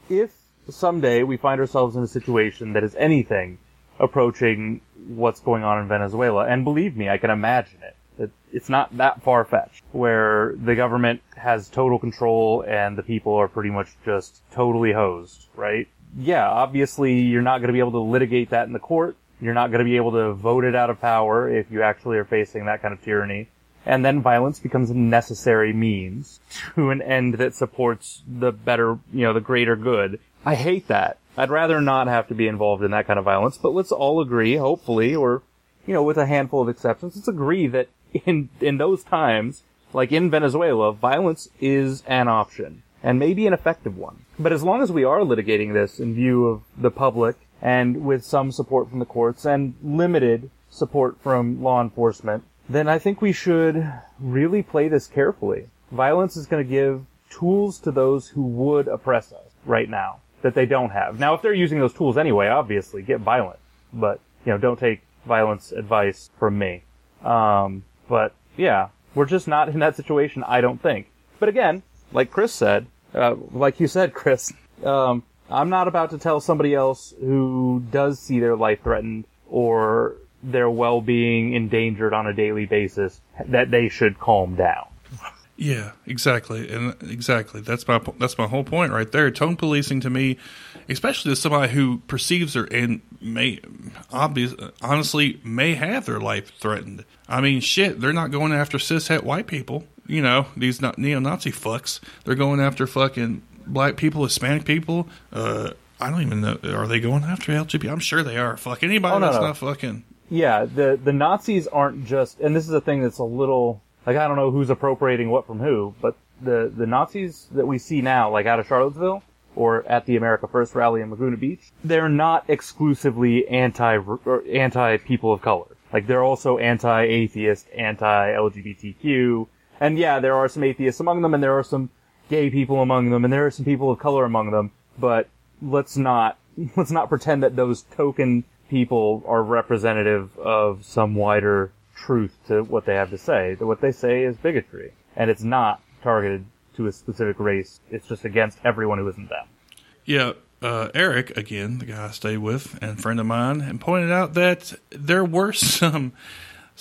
If someday we find ourselves in a situation that is anything approaching what's going on in Venezuela, and believe me, I can imagine it. It's not that far-fetched, where the government has total control and the people are pretty much just totally hosed, right? Yeah, obviously you're not going to be able to litigate that in the court. You're not going to be able to vote it out of power if you actually are facing that kind of tyranny. And then violence becomes a necessary means to an end that supports the better, the greater good. I hate that. I'd rather not have to be involved in that kind of violence, but let's all agree, hopefully, or, with a handful of exceptions, let's agree that in those times, like in Venezuela, violence is an option, and maybe an effective one. But as long as we are litigating this in view of the public, and with some support from the courts, and limited support from law enforcement, then I think we should really play this carefully. Violence is going to give tools to those who would oppress us right now that they don't have. Now, if they're using those tools anyway, obviously, get violent. But, don't take violence advice from me. But, yeah, we're just not in that situation, I don't think. But again, like Chris said, like you said, Chris, I'm not about to tell somebody else who does see their life threatened or their well-being endangered on a daily basis, that they should calm down. Yeah, exactly. And exactly. That's my whole point right there. Tone policing to me, especially to somebody who perceives and honestly may have their life threatened. I mean, shit, they're not going after cishet white people. You know, these not neo-Nazi fucks. They're going after fucking black people, Hispanic people. I don't even know. Are they going after LGBT? I'm sure they are. Fuck anybody not fucking. Yeah, the Nazis aren't just, and this is a thing that's a little, like, I don't know who's appropriating what from who, but the Nazis that we see now, like out of Charlottesville, or at the America First rally in Laguna Beach, they're not exclusively anti people of color. Like, they're also anti-atheist, anti-LGBTQ, and yeah, there are some atheists among them, and there are some gay people among them, and there are some people of color among them, but let's not pretend that those token people are representative of some wider truth to what they have to say. That what they say is bigotry, and it's not targeted to a specific race. It's just against everyone who isn't them. Yeah, Eric, again, the guy I stayed with and friend of mine, and pointed out that there were some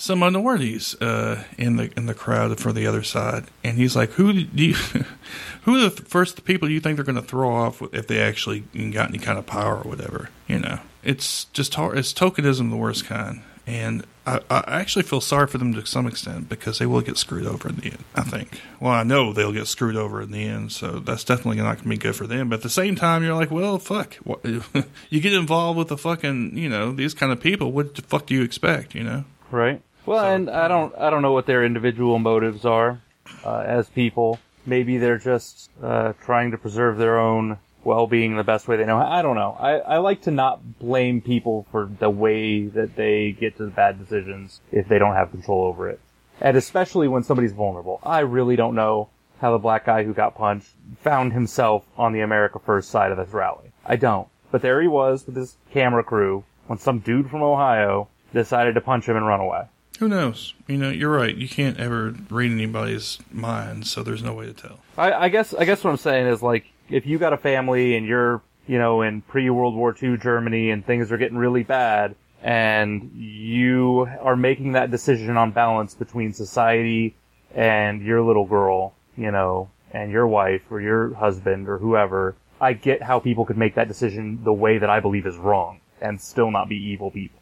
minorities in the crowd for the other side, and he's like, who are the first people you think they're going to throw off if they actually got any kind of power or whatever? You know, it's just it's tokenism, the worst kind. And I actually feel sorry for them to some extent, because they will get screwed over in the end, I think. Well, I know they'll get screwed over in the end, so that's definitely not going to be good for them. But at the same time, you're like, well, fuck. You get involved with the fucking, you know, these kind of people, what the fuck do you expect, you know? Right. Well, and I don't know what their individual motives are as people. Maybe they're just trying to preserve their own well-being the best way they know. I don't know. I like to not blame people for the way that they get to the bad decisions if they don't have control over it. And especially when somebody's vulnerable. I really don't know how the black guy who got punched found himself on the America First side of this rally. I don't. But there he was with his camera crew when some dude from Ohio decided to punch him and run away. Who knows? You know, you're right. You can't ever read anybody's mind, so there's no way to tell. I guess what I'm saying is, like, if you got a family and you're, you know, in pre-World War II Germany and things are getting really bad, and you are making that decision on balance between society and your little girl, you know, and your wife or your husband or whoever, I get how people could make that decision the way that I believe is wrong and still not be evil people.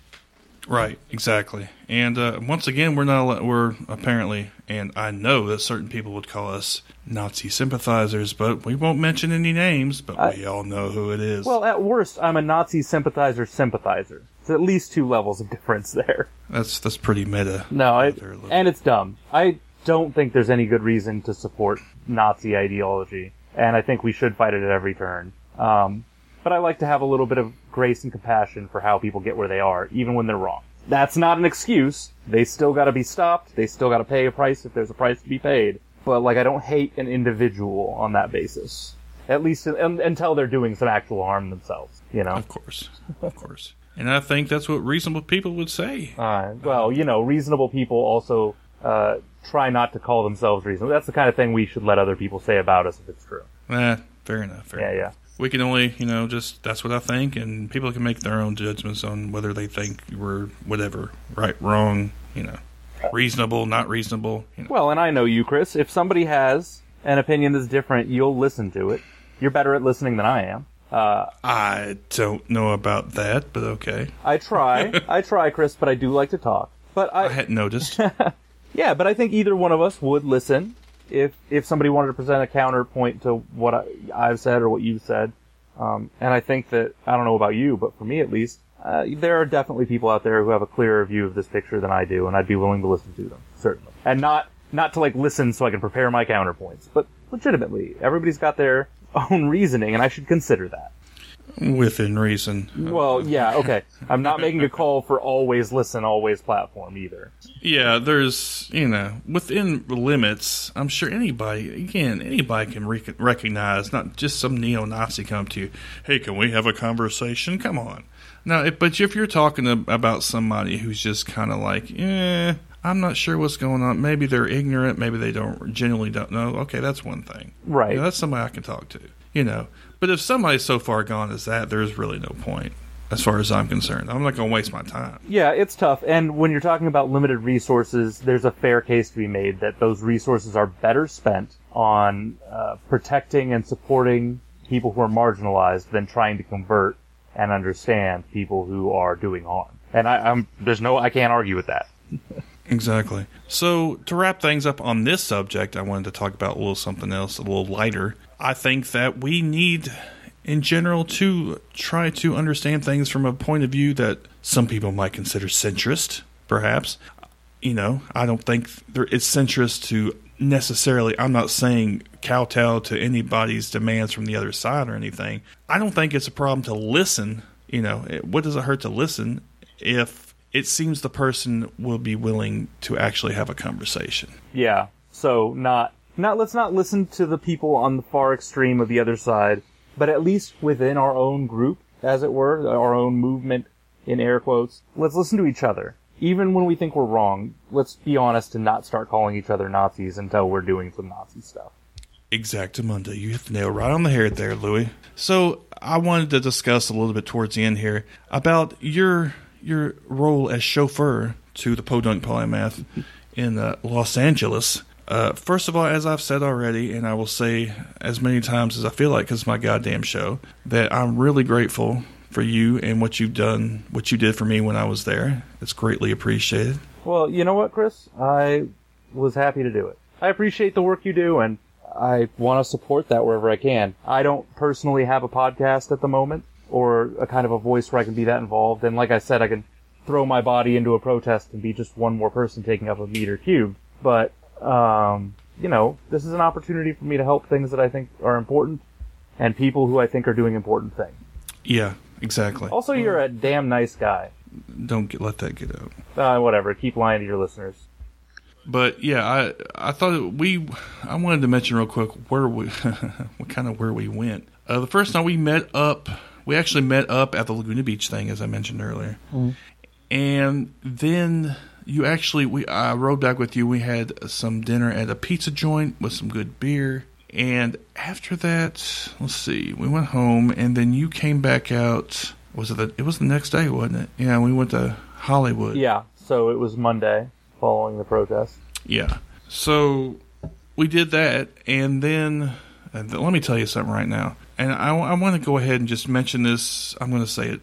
Right, exactly. And once again, we're apparently, and I know that certain people would call us Nazi sympathizers, but we won't mention any names, but we all know who it is. Well, at worst, I'm a Nazi sympathizer. It's at least 2 levels of difference there. That's pretty meta. No, and it's dumb. I don't think there's any good reason to support Nazi ideology, and I think we should fight it at every turn. But I like to have a little bit of grace and compassion for how people get where they are, even when they're wrong. That's not an excuse. They still gotta be stopped. They still gotta pay a price if there's a price to be paid. But, like, I don't hate an individual on that basis. At least until they're doing some actual harm themselves, you know? Of course. Of course. And I think that's what reasonable people would say. Well, you know, reasonable people also try not to call themselves reasonable. That's the kind of thing we should let other people say about us if it's true. Fair enough. Yeah. We can only, you know, just, that's what I think, and people can make their own judgments on whether they think we're whatever, right, wrong, you know, reasonable, not reasonable. You know. Well, and I know you, Chris. If somebody has an opinion that's different, you'll listen to it. You're better at listening than I am. I don't know about that, but okay. I try, Chris, but I do like to talk. But I hadn't noticed. Yeah, but I think either one of us would listen if somebody wanted to present a counterpoint to what I've said or what you've said. And I think that, I don't know about you, but for me at least, there are definitely people out there who have a clearer view of this picture than I do, and I'd be willing to listen to them, certainly. And not to, like, listen so I can prepare my counterpoints, but legitimately, everybody's got their own reasoning, and I should consider that. Within reason. Well, yeah, okay. I'm not making a call for always listen, always platform either. Yeah, there's, you know, within limits, I'm sure anybody can recognize, not just some neo-Nazi come to you, hey, can we have a conversation? Come on. Now, but if you're talking about somebody who's just kind of like, I'm not sure what's going on, maybe they're ignorant, maybe they genuinely don't know, okay, that's one thing. Right. You know, that's somebody I can talk to, you know. But if somebody's so far gone as that, there's really no point. as far as I'm concerned. I'm not going to waste my time. Yeah, it's tough. And when you're talking about limited resources, there's a fair case to be made that those resources are better spent on protecting and supporting people who are marginalized than trying to convert and understand people who are doing harm. And I can't argue with that. Exactly. So to wrap things up on this subject, I wanted to talk about a little something else, a little lighter. I think that we need, in general, to try to understand things from a point of view that some people might consider centrist, perhaps. I don't think it's centrist to necessarily, I'm not saying kowtow to anybody's demands from the other side or anything. I don't think it's a problem to listen. What does it hurt to listen if it seems the person will be willing to actually have a conversation? Yeah. So let's not listen to the people on the far extreme of the other side, but at least within our own group, as it were, our own movement, in air quotes, let's listen to each other. Even when we think we're wrong, let's be honest and not start calling each other Nazis until we're doing some Nazi stuff. Exactamundo. You hit the nail right on the head there, Louis. So I wanted to discuss a little bit towards the end here about your role as chauffeur to the Podunk Polymath in Los Angeles. First of all, as I've said already, and I will say as many times as I feel like, because it's my goddamn show, that I'm really grateful for you and what you did for me when I was there. It's greatly appreciated. Well, you know what, Chris? I was happy to do it. I appreciate the work you do, and I want to support that wherever I can. I don't personally have a podcast at the moment, or a kind of a voice where I can be that involved. And like I said, I can throw my body into a protest and be just one more person taking up a meter cubed. But, this is an opportunity for me to help things that I think are important and people who I think are doing important things. Yeah, exactly. Also, you're a damn nice guy. Don't let that get out. Whatever. Keep lying to your listeners. But yeah, I thought I wanted to mention real quick where we went. The first night we actually met up at the Laguna Beach thing, as I mentioned earlier. Mm. And then I rode back with you. We had some dinner at a pizza joint with some good beer. And after that, let's see, we went home, and then you came back out. It was the next day, wasn't it? Yeah, we went to Hollywood. Yeah, so it was Monday following the protest. Yeah. So we did that, and then let me tell you something right now. And I want to go ahead and just mention this. I'm going to say it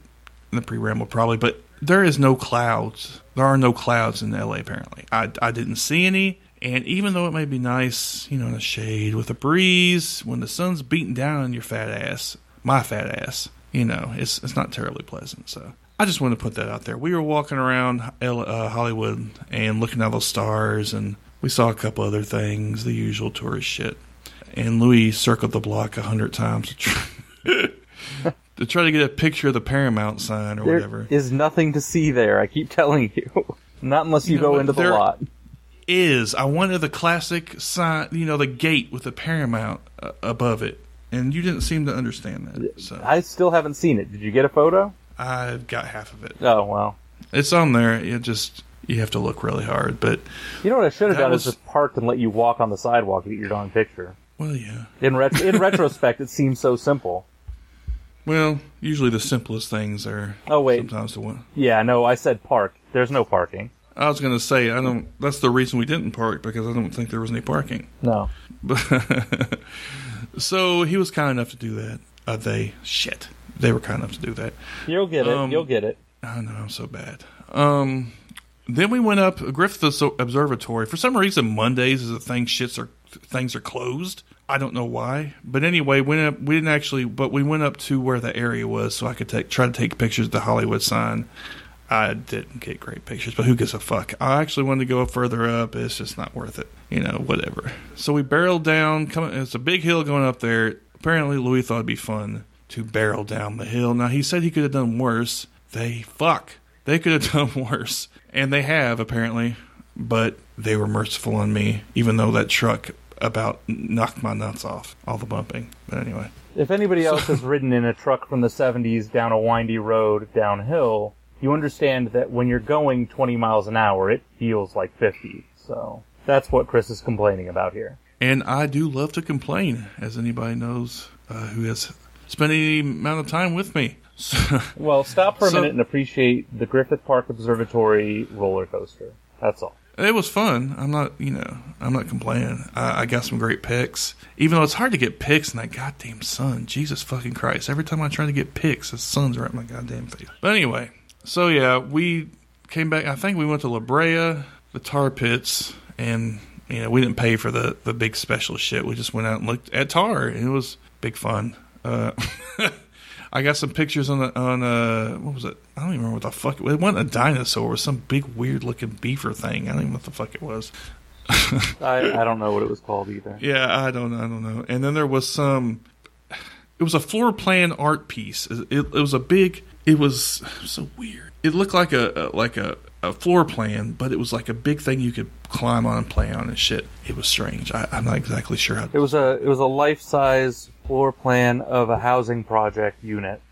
in the pre-ramble probably, but there is no clouds. There are no clouds in LA, apparently. I didn't see any. And even though it may be nice, in the shade with a breeze, when the sun's beating down on your fat ass, my fat ass, it's not terribly pleasant. So I just wanted to put that out there. We were walking around Hollywood and looking at those stars, and we saw a couple other things, the usual tourist shit. And Louis circled the block 100 times to try to get a picture of the Paramount sign or whatever. There is nothing to see there, I keep telling you. Not unless you go into the lot. I wanted the classic sign, the gate with the Paramount above it, and you didn't seem to understand that. So I still haven't seen it. Did you get a photo? I've got half of it. Oh, well. It's on there. You have to look really hard. But you know what I should have done is just parked and let you walk on the sidewalk and get your darn picture. Well, yeah. In retrospect, it seems so simple. Well, usually the simplest things are sometimes the one. Yeah, no, I said park. There's no parking. I was going to say, that's the reason we didn't park, because I don't think there was any parking. No. So he was kind enough to do that. They were kind enough to do that. You'll get it. You'll get it. I know, I'm so bad. Then we went up Griffith Observatory. For some reason, Mondays is a thing. Things are closed. I don't know why. But anyway, we went up to where the area was so I could try to take pictures of the Hollywood sign. I didn't get great pictures, but who gives a fuck? I actually wanted to go further up. It's just not worth it. Whatever. So we barreled down. It's a big hill going up there. Apparently, Louis thought it'd be fun to barrel down the hill. Now, he said he could have done worse. They could have done worse. And they have, apparently. But they were merciful on me, even though that truck about knocked my nuts off. All the bumping. But anyway. If anybody else has ridden in a truck from the 70s down a windy road downhill, you understand that when you're going 20 miles an hour, it feels like 50. So that's what Chris is complaining about here. And I do love to complain, as anybody knows who has spent any amount of time with me. So, Well, stop for a minute and appreciate the Griffith Park Observatory roller coaster. That's all. it was fun. I'm not complaining. I got some great pics. Even though it's hard to get pics in that goddamn sun. Jesus fucking Christ. Every time I try to get pics, the sun's right in my goddamn face. But anyway, so yeah, we came back. I think we went to La Brea, the tar pits, and we didn't pay for the big special shit. We just went out and looked at tar, and it was big fun. I got some pictures on what was it? I don't even remember what the fuck it was. It wasn't a dinosaur. It was some big weird looking beaver thing. I don't even know what the fuck it was. I don't know what it was called either. Yeah, I don't know. And then there was it was a floor plan art piece. It was a big, it was so weird. It looked like a floor plan, but it was like a big thing you could climb on and play on and shit. It was strange. I'm not exactly sure how. It was a life-size floor plan of a housing project unit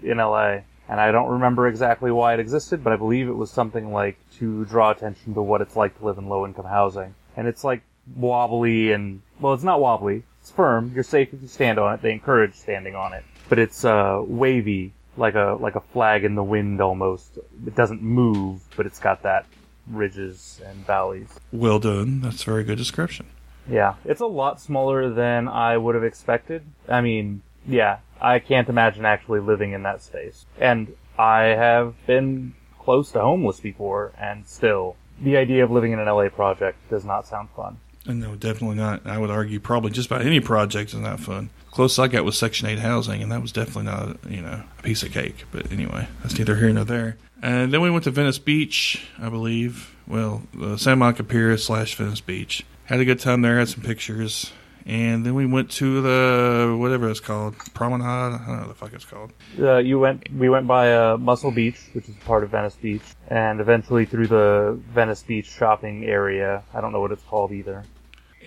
in LA, and I don't remember exactly why it existed, but I believe it was something like to draw attention to what it's like to live in low-income housing. And it's like wobbly and, well, it's not wobbly. It's firm. You're safe if you stand on it. They encourage standing on it, but it's wavy, like a flag in the wind almost. It doesn't move, but it's got that ridges and valleys. Well done. That's a very good description. Yeah, it's a lot smaller than I would have expected. I mean, yeah, I can't imagine actually living in that space. And I have been close to homeless before, and still, the idea of living in an LA project does not sound fun. No, definitely not. I would argue probably just about any project is not fun. Closest I got was Section 8 housing, and that was definitely not, a piece of cake. But anyway, that's neither here nor there. And then we went to Venice Beach, I believe. Well, San Monica Pier / Venice Beach. Had a good time there, had some pictures. And then we went to the, whatever it's called, Promenade? I don't know what the fuck it's called. We went by Muscle Beach, which is part of Venice Beach, and eventually through the Venice Beach shopping area. I don't know what it's called either.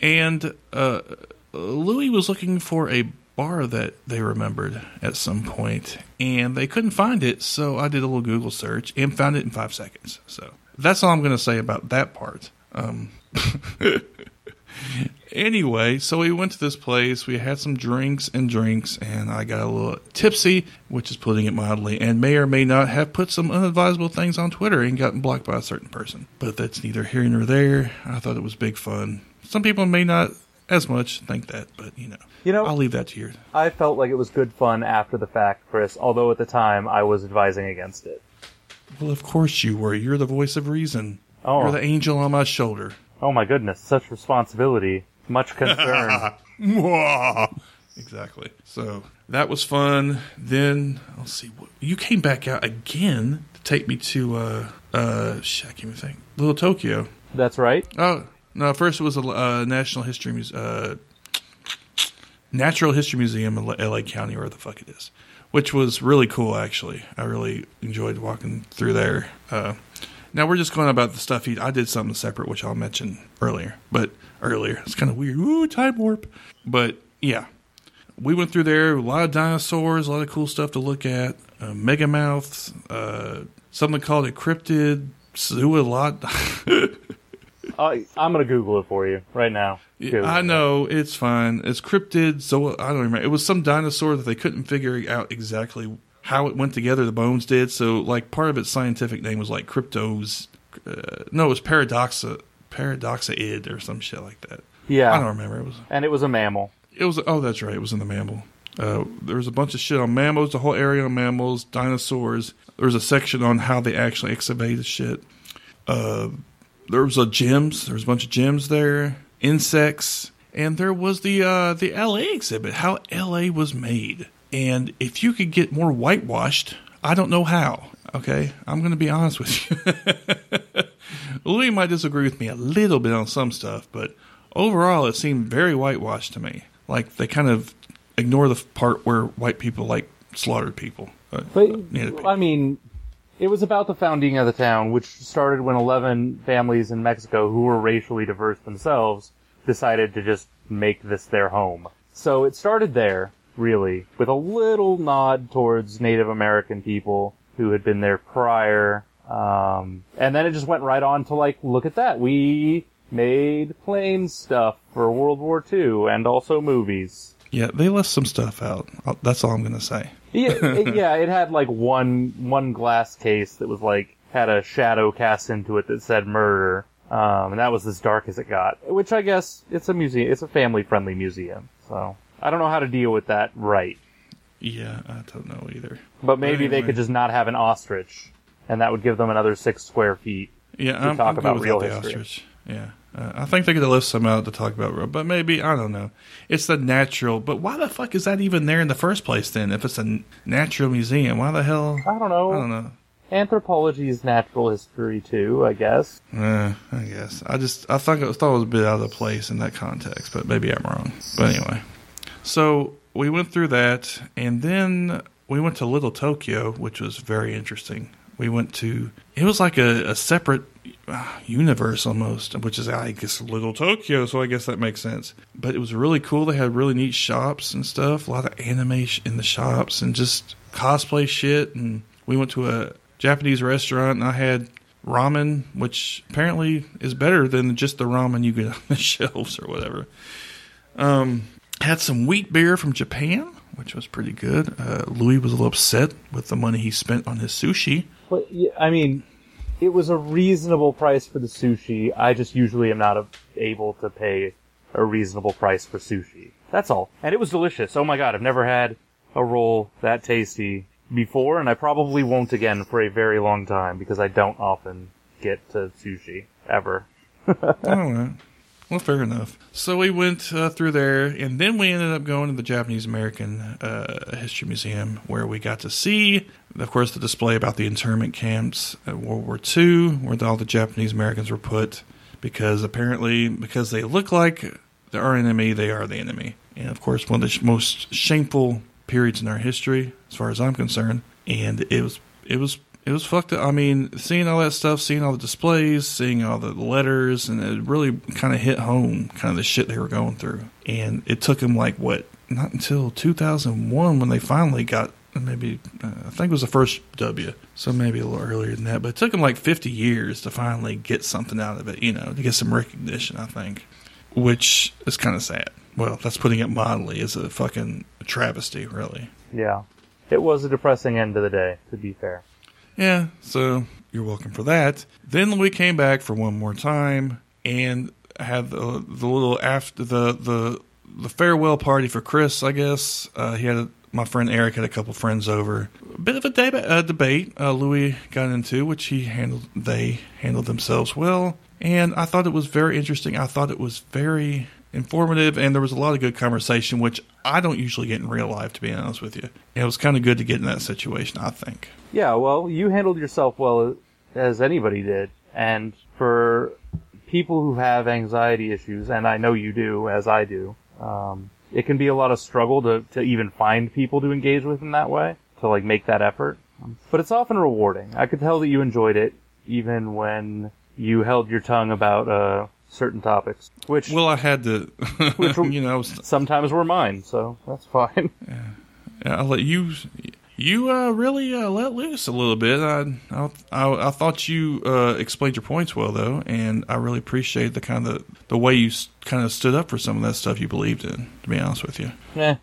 And Louis was looking for a bar that they remembered at some point, and they couldn't find it, so I did a little Google search and found it in 5 seconds. So that's all I'm going to say about that part. Anyway, so we went to this place, we had some drinks, and I got a little tipsy, which is putting it mildly, and may or may not have put some unadvisable things on Twitter and gotten blocked by a certain person. But that's neither here nor there. I thought it was big fun. Some people may not as much think that, but I'll leave that to you. I felt like it was good fun after the fact, Chris, although at the time I was advising against it. Well, of course you were. You're the voice of reason. Oh. You're the angel on my shoulder. Oh my goodness, such responsibility. Much concern. Exactly. So that was fun. Then, let's see. You came back out again to take me to, I can't even think. Little Tokyo. That's right. Oh, no, first it was a Natural History Museum in LA County, where the fuck it is. Which was really cool, actually. I really enjoyed walking through there. Now we're just going about the stuff I did something separate, which I'll mention earlier. It's kind of weird. Ooh, time warp. But yeah, we went through there. A lot of dinosaurs, a lot of cool stuff to look at. Megamouths, something called a cryptid, zoolot. I'm going to Google it for you right now. Yeah, I know, it's fine. It's cryptid, I don't remember. It was some dinosaur that they couldn't figure out exactly how it went together, the bones did. So, like, part of its scientific name was, like, cryptos. No, it was paradoxaid or some shit like that. Yeah. I don't remember. And it was a mammal. That's right. It was in the mammal. There was a bunch of shit on mammals, the whole area on mammals, dinosaurs. There was a section on how they actually excavated shit. There was a bunch of gems there, insects, and there was the LA exhibit, how LA was made. And if you could get more whitewashed, I don't know how. Okay, I'm going to be honest with you. Louis might disagree with me a little bit on some stuff, but overall it seemed very whitewashed to me. Like they kind of ignore the part where white people slaughtered people. I mean, it was about the founding of the town, which started when 11 families in Mexico who were racially diverse themselves decided to just make this their home. So it started there, really, with a little nod towards Native American people who had been there prior. And then it just went right on to, look at that. We made plane stuff for World War II and also movies. Yeah, they left some stuff out. That's all I'm going to say. It had like one glass case that was like had a shadow cast into it that said murder, and that was as dark as it got. Which I guess it's a museum. It's a family-friendly museum, so I don't know how to deal with that right. Yeah, I don't know either. But maybe they could just not have an ostrich, and that would give them another 6 square feet. Yeah, to talk about real history. Ostrich. Yeah. I think they could have left some out to talk about, but maybe, I don't know. It's the natural, but why the fuck is that even there in the first place then? If it's a natural museum, why the hell? I don't know. Anthropology is natural history too, I guess. I guess. I thought it was a bit out of place in that context, but maybe I'm wrong. But anyway. So we went through that, and then we went to Little Tokyo, which was very interesting. We went to, it was like a separate universe almost, which is, I guess, Little Tokyo, so I guess that makes sense. But it was really cool. They had really neat shops and stuff, a lot of anime in the shops and just cosplay shit. And we went to a Japanese restaurant, and I had ramen, which apparently is better than just the ramen you get on the shelves or whatever. Had some wheat beer from Japan, which was pretty good. Louis was a little upset with the money he spent on his sushi. But, I mean, it was a reasonable price for the sushi. I just usually am not able to pay a reasonable price for sushi. That's all. And it was delicious. Oh my god, I've never had a roll that tasty before, and I probably won't again for a very long time, because I don't often get to sushi, ever. All right. Well, fair enough. So we went through there, and then we ended up going to the Japanese American History Museum, where we got to see, of course, the display about the internment camps at World War II, where all the Japanese Americans were put, because they look like our enemy, they are the enemy. And, of course, one of the most shameful periods in our history, as far as I'm concerned. And it was fucked up. I mean, seeing all that stuff, seeing all the displays, seeing all the letters, and it really kind of hit home, kind of the shit they were going through. And it took them not until 2001 when they finally got, maybe, I think it was the first W, so maybe a little earlier than that. But it took them 50 years to finally get something out of it, to get some recognition, I think. Which is kind of sad. Well, that's putting it mildly. It's a fucking travesty, really. Yeah. It was a depressing end to the day, to be fair. Yeah, so you're welcome for that. Then we came back for one more time and had the little after the farewell party for Chris, I guess. My friend Eric had a couple friends over. A bit of a debate Louis got into, which they handled themselves well. And I thought it was very interesting. I thought it was very informative, and there was a lot of good conversation, which I don't usually get in real life, to be honest with you. And it was kind of good to get in that situation, I think. Yeah, well, you handled yourself well as anybody did. And for people who have anxiety issues, and I know you do, as I do, it can be a lot of struggle to even find people to engage with in that way, to make that effort. But it's often rewarding. I could tell that you enjoyed it, even when you held your tongue about certain topics. Well, I had to, which sometimes were mine, so that's fine. Yeah, I'll let you. You really let loose a little bit. I thought you explained your points well, though, and I really appreciate the way you kind of stood up for some of that stuff you believed in, to be honest with you. Yeah,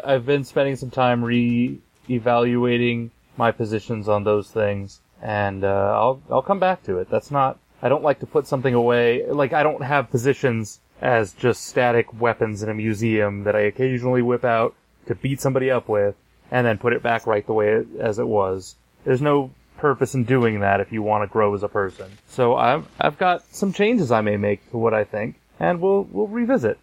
I've been spending some time re-evaluating my positions on those things, and I'll come back to it. I don't like to put something away. I don't have positions as just static weapons in a museum that I occasionally whip out to beat somebody up with, and then put it back right the way as it was. There's no purpose in doing that if you want to grow as a person. So I've got some changes I may make to what I think, and we'll revisit.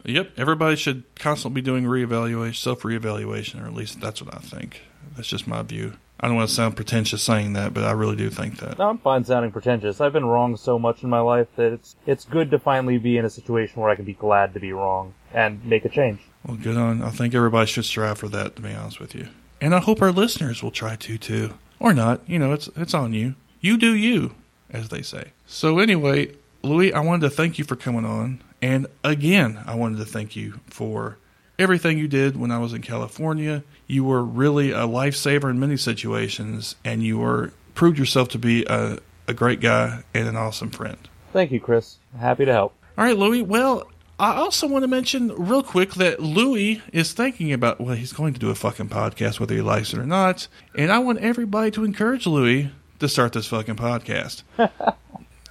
Yep, everybody should constantly be doing self-reevaluation, or at least that's what I think. That's just my view. I don't want to sound pretentious saying that, but I really do think that. No, I'm fine sounding pretentious. I've been wrong so much in my life that it's good to finally be in a situation where I can be glad to be wrong and make a change. Well, good on. I think everybody should strive for that, to be honest with you. And I hope our listeners will try to, too. Or not. It's on you. You do you, as they say. So anyway, Louis, I wanted to thank you for coming on. And again, I wanted to thank you for everything you did when I was in California. You were really a lifesaver in many situations, and you proved yourself to be a great guy and an awesome friend. Thank you, Chris. Happy to help. All right, Louis. Well, I also want to mention real quick that Louis is thinking about, well, he's going to do a fucking podcast whether he likes it or not. And I want everybody to encourage Louis to start this fucking podcast.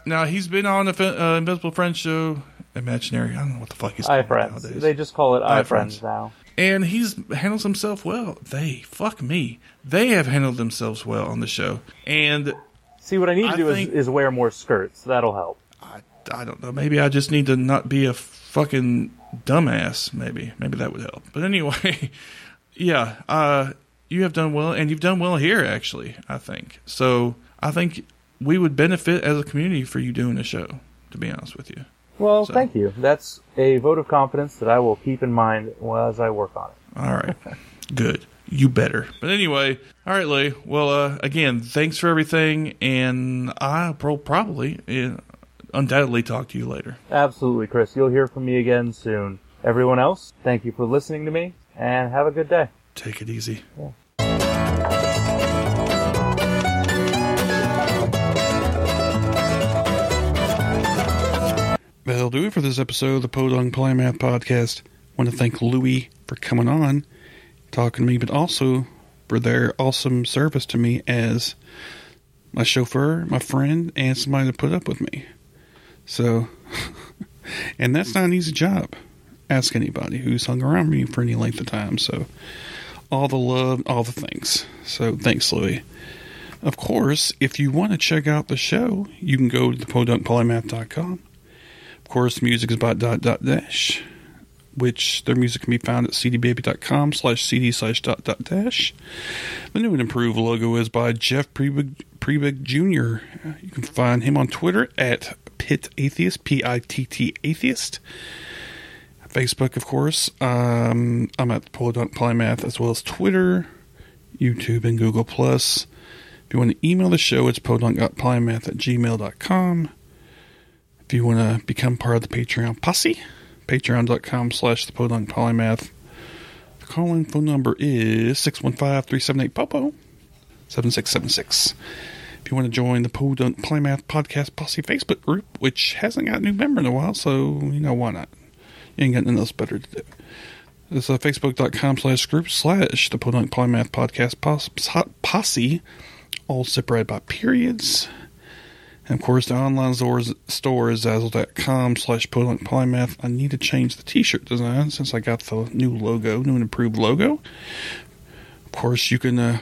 Now, he's been on the Invisible Friends show, Imaginary, I don't know what the fuck he's called iFriends. nowadays. They just call it iFriends now. And he's handles himself well. Fuck me. They have handled themselves well on the show. And see, what I need to do is wear more skirts. That'll help. I don't know. Maybe I just need to not be a fucking dumbass. Maybe that would help. But anyway, yeah, you have done well, and you've done well here, actually, I think. So I think we would benefit as a community for you doing a show, to be honest with you. Well, thank you. That's a vote of confidence that I will keep in mind as I work on it. All right. Good. You better. But anyway, all right, Lee. Well, again, thanks for everything, and I'll probably, undoubtedly talk to you later. Absolutely, Chris. You'll hear from me again soon. Everyone else, thank you for listening to me, and have a good day. Take it easy. Yeah. That'll do it for this episode of the Podunk Polymath Podcast. I want to thank Louis for coming on, talking to me, but also for their awesome service to me as my chauffeur, my friend, and somebody to put up with me. So, and that's not an easy job. Ask anybody who's hung around me for any length of time. So, all the love, all the thanks. So, thanks, Louis. Of course, if you want to check out the show, you can go to thepodunkpolymath.com. Of course, music is by ..dash, which their music can be found at cdbaby.com/cd/..dash. The new and improved logo is by Jeff Prebig Jr. You can find him on Twitter at Pitt Atheist, Pitt Atheist. Facebook, of course. I'm at Podunk Polymath, as well as Twitter, YouTube, and Google+. If you want to email the show, it's podunk.polymath@gmail.com. If you want to become part of the Patreon posse, patreon.com/thepodunkpolymath. The call-in phone number is 615-378-POPO, 7676. If you want to join the Podunk Polymath Podcast Posse Facebook group, which hasn't got a new member in a while, so, why not? You ain't got nothing else better to do. It's facebook.com/group/the Podunk Polymath Podcast Posse, all separated by periods. And of course, the online store is zazzle.com/Podunk Polymath. I need to change the t-shirt design since I got the new and improved logo. Of course, you can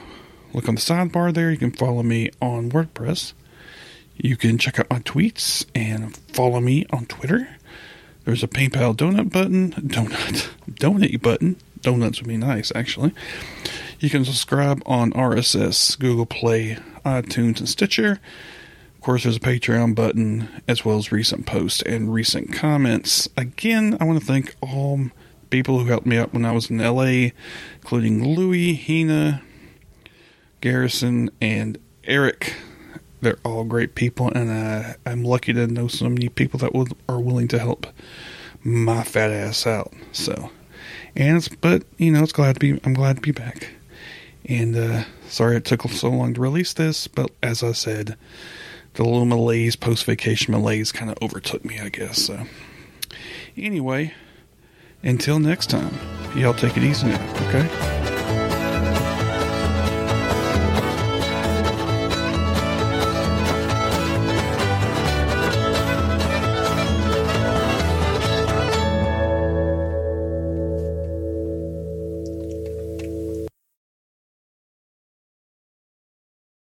look on the sidebar there. You can follow me on WordPress. You can check out my tweets and follow me on Twitter. There's a PayPal donate button. Donate button. Donuts would be nice, actually. You can subscribe on RSS, Google Play, iTunes, and Stitcher. Of course, there's a Patreon button, as well as recent posts and recent comments. Again, I want to thank all people who helped me out when I was in LA, including Louis, Hina, Garrison, and Eric. They're all great people, and I'm lucky to know so many people that are willing to help my fat ass out. So, I'm glad to be back. And sorry it took so long to release this, but as I said, the little malaise, post-vacation malaise kind of overtook me, I guess. So, anyway, until next time, y'all take it easy now, okay?